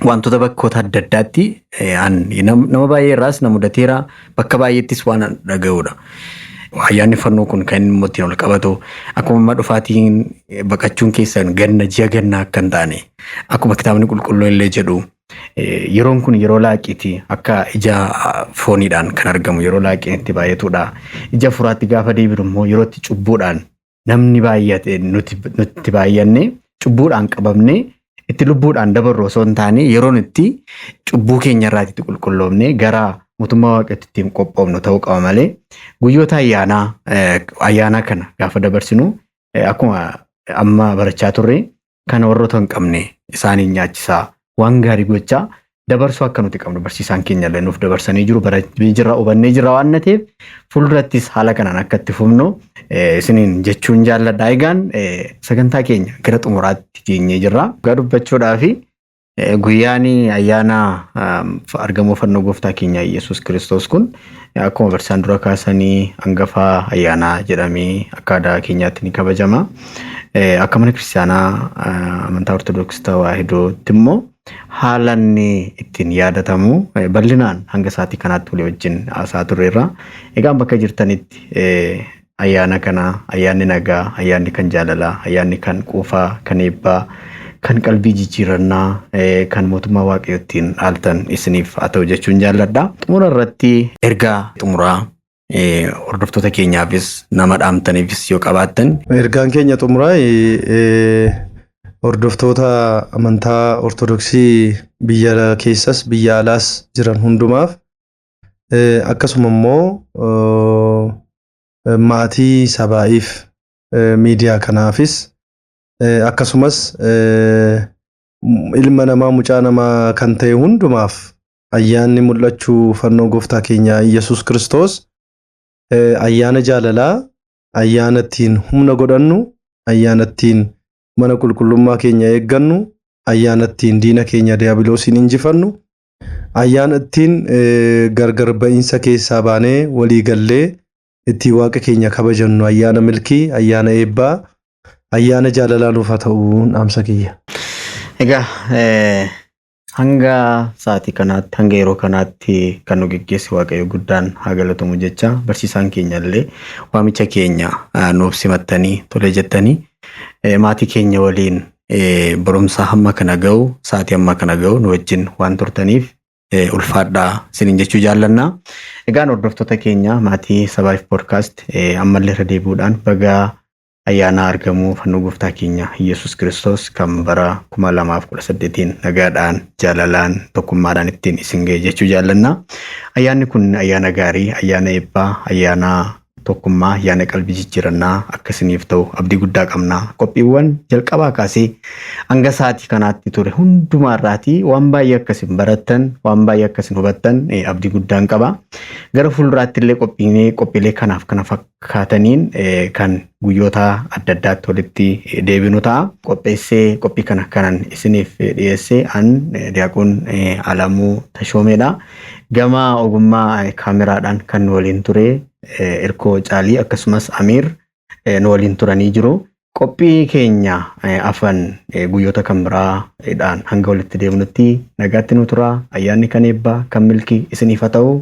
Speaker 1: wantoota bakkoota adda addaatti nama baay'ee irraas na mudateera bakka baay'eettis waan dhaga'uudha. Ayyaanni fannoo kun kan inni ittiin ol qabatu akkuma dhufaatiin baqachuun keessan ganna ji'a gannaa akka hin taane akkuma kitaabni qulqulluun illee jedhu yeroon kun yeroo laaqiiti akka ija fooniidhaan kan argamu yeroo laaqiin itti baay'atudha. Ija furaatti gaafa deebinu immoo yeroo itti cubbuudhaan namni baay'ate nuti baay'anne cubbuudhaan qabamne itti lubbuudhaan dabarru osoo hin taane yeroon itti cubbuu keenya irraa itti qulqulloofne gara mootummaa waaqatti ittiin qophoofnu ta'uu qaba malee guyyoota ayyaanaa kana gaafa dabarsinu akkuma amma barachaa turre kan warroota hin qabne isaaniin nyaachisaa waan gaarii gochaa dabarsuu akka nuti qabnu barsiisaan keenya illee nuuf dabarsanii jiru barachuu jirra hubannee jirra waan ta'eef fuuldurattis haala kanaan akka itti fufnu isiniin jechuun jaalladha. Egaan sagantaa keenya gara xumuraatti geenyee jirra. Gaa dubbachuudhaaf guyyaan ayyaana argamuu fannoo gooftaa keenya Yesuus Kiristoos kun akkuma barsiisaan dura kaasanii hangafaa ayyaanaa jedhamee akka aadaa keenyaatti ni kabajama. Akka mana kiristaanaa amantaa Ortodoksii Tawaahidootti immoo haalaan ittiin yaadatamu bal'inaan hanga sa'aatii kanaatti walii wajjin haasaa turreerra. Egaan bakka jirtanitti ayyaana kana ayyaanni nagaa, ayyaanni kan jaalalaa, ayyaanni kan quufaa, kan eebbaa, kan qalbii jijjiirannaa, kan mootummaa waaqayyootiin dhaaltan isiniif haa ta'u jechuun jaalladha. Xumura irratti ergaa xumuraa hordoftoota keenyaafis nama dhaamtaniifis yoo qabaattan.
Speaker 2: Ergaan keenya xumuraa hordoftoota amantaa Ortodoksii biyya keessas biyya alaas jiran hundumaaf akkasuma immoo maatii sabaa'iif miidiyaa kanaafis akkasumas ilma namaa mucaa namaa kan ta'e hundumaaf ayyaanni mul'achuu fannoo gooftaa keenya Yesuus Kiristoos ayyaana jaalalaa, ayyaana ittiin humna godhannu, ayyaana ittiin mana qulqullummaa keenya eeggannu, ayyaana ittiin diina keenya diiyaabiloosiin injifannu, ayyaana ittiin gargar ba'iinsa keessaa baanee walii gallee ittiin waaqa keenya kabajannu, ayyaana milkii, ayyaana eebbaa, ayyaana jaalalaa nuuf haa ta'u dhaamsa kiyya.
Speaker 1: Egaa hanga sa'aatii kanaatti hanga yeroo kanaatti kan nu geggeesse waaqayyo guddaan haa galatamu jecha barsiisaan keenya illee waamicha keenya nuuf simattanii tole jettanii maatii keenya waliin barumsa hamma kana ga'u sa'aatii hamma kana ga'u nu wajjin waan turtaniif ulfaadhaa isiniin jechuu jaallanna. Egaan hordoftoota keenya maatii Sabaayif Podcast ammallee irra deebi'uudhaan baga ayyaana argamuu fannoo gooftaa keenya Yesuus Kiristoos kan bara 2018 nagaadhaan jaalalaan tokkummaadhaan ittiin isin ga'e jechuu jaallanna. Ayyaanni kun ayyaana gaarii, ayyaana eebbaa, ayyaana tokkummaa, ayyaana qalbii jijjiirannaa akkasiniif ta'u abdii guddaa qabna. Qophiiwwan jalqabaa kaasee hanga sa'aatii kanaatti ture hundumaa irraatii waan baay'ee akkasin barattan, waan baay'ee akkasin hubattan abdii guddaan qaba. Gara fuulduraatti illee qophiilee kanaaf kana fakkaataniin kan guyyoota adda addaatti walitti deebinu ta'a. Qopheessee qophii kanan isiniif dhiyeessee an Diyaaqoon Alamuu Tashoomeedha. Gama ogummaa kaameraadhaan kan waliin ture Irkoo Caalii akkasumas Amiir nu waliin turanii jiru. Qophii keenya afan guyyoota kan biraadhaan hanga walitti deebinutti nagaatti nu tura. Ayyaanni kan eebbaa kan milkii isiniif haa ta'u.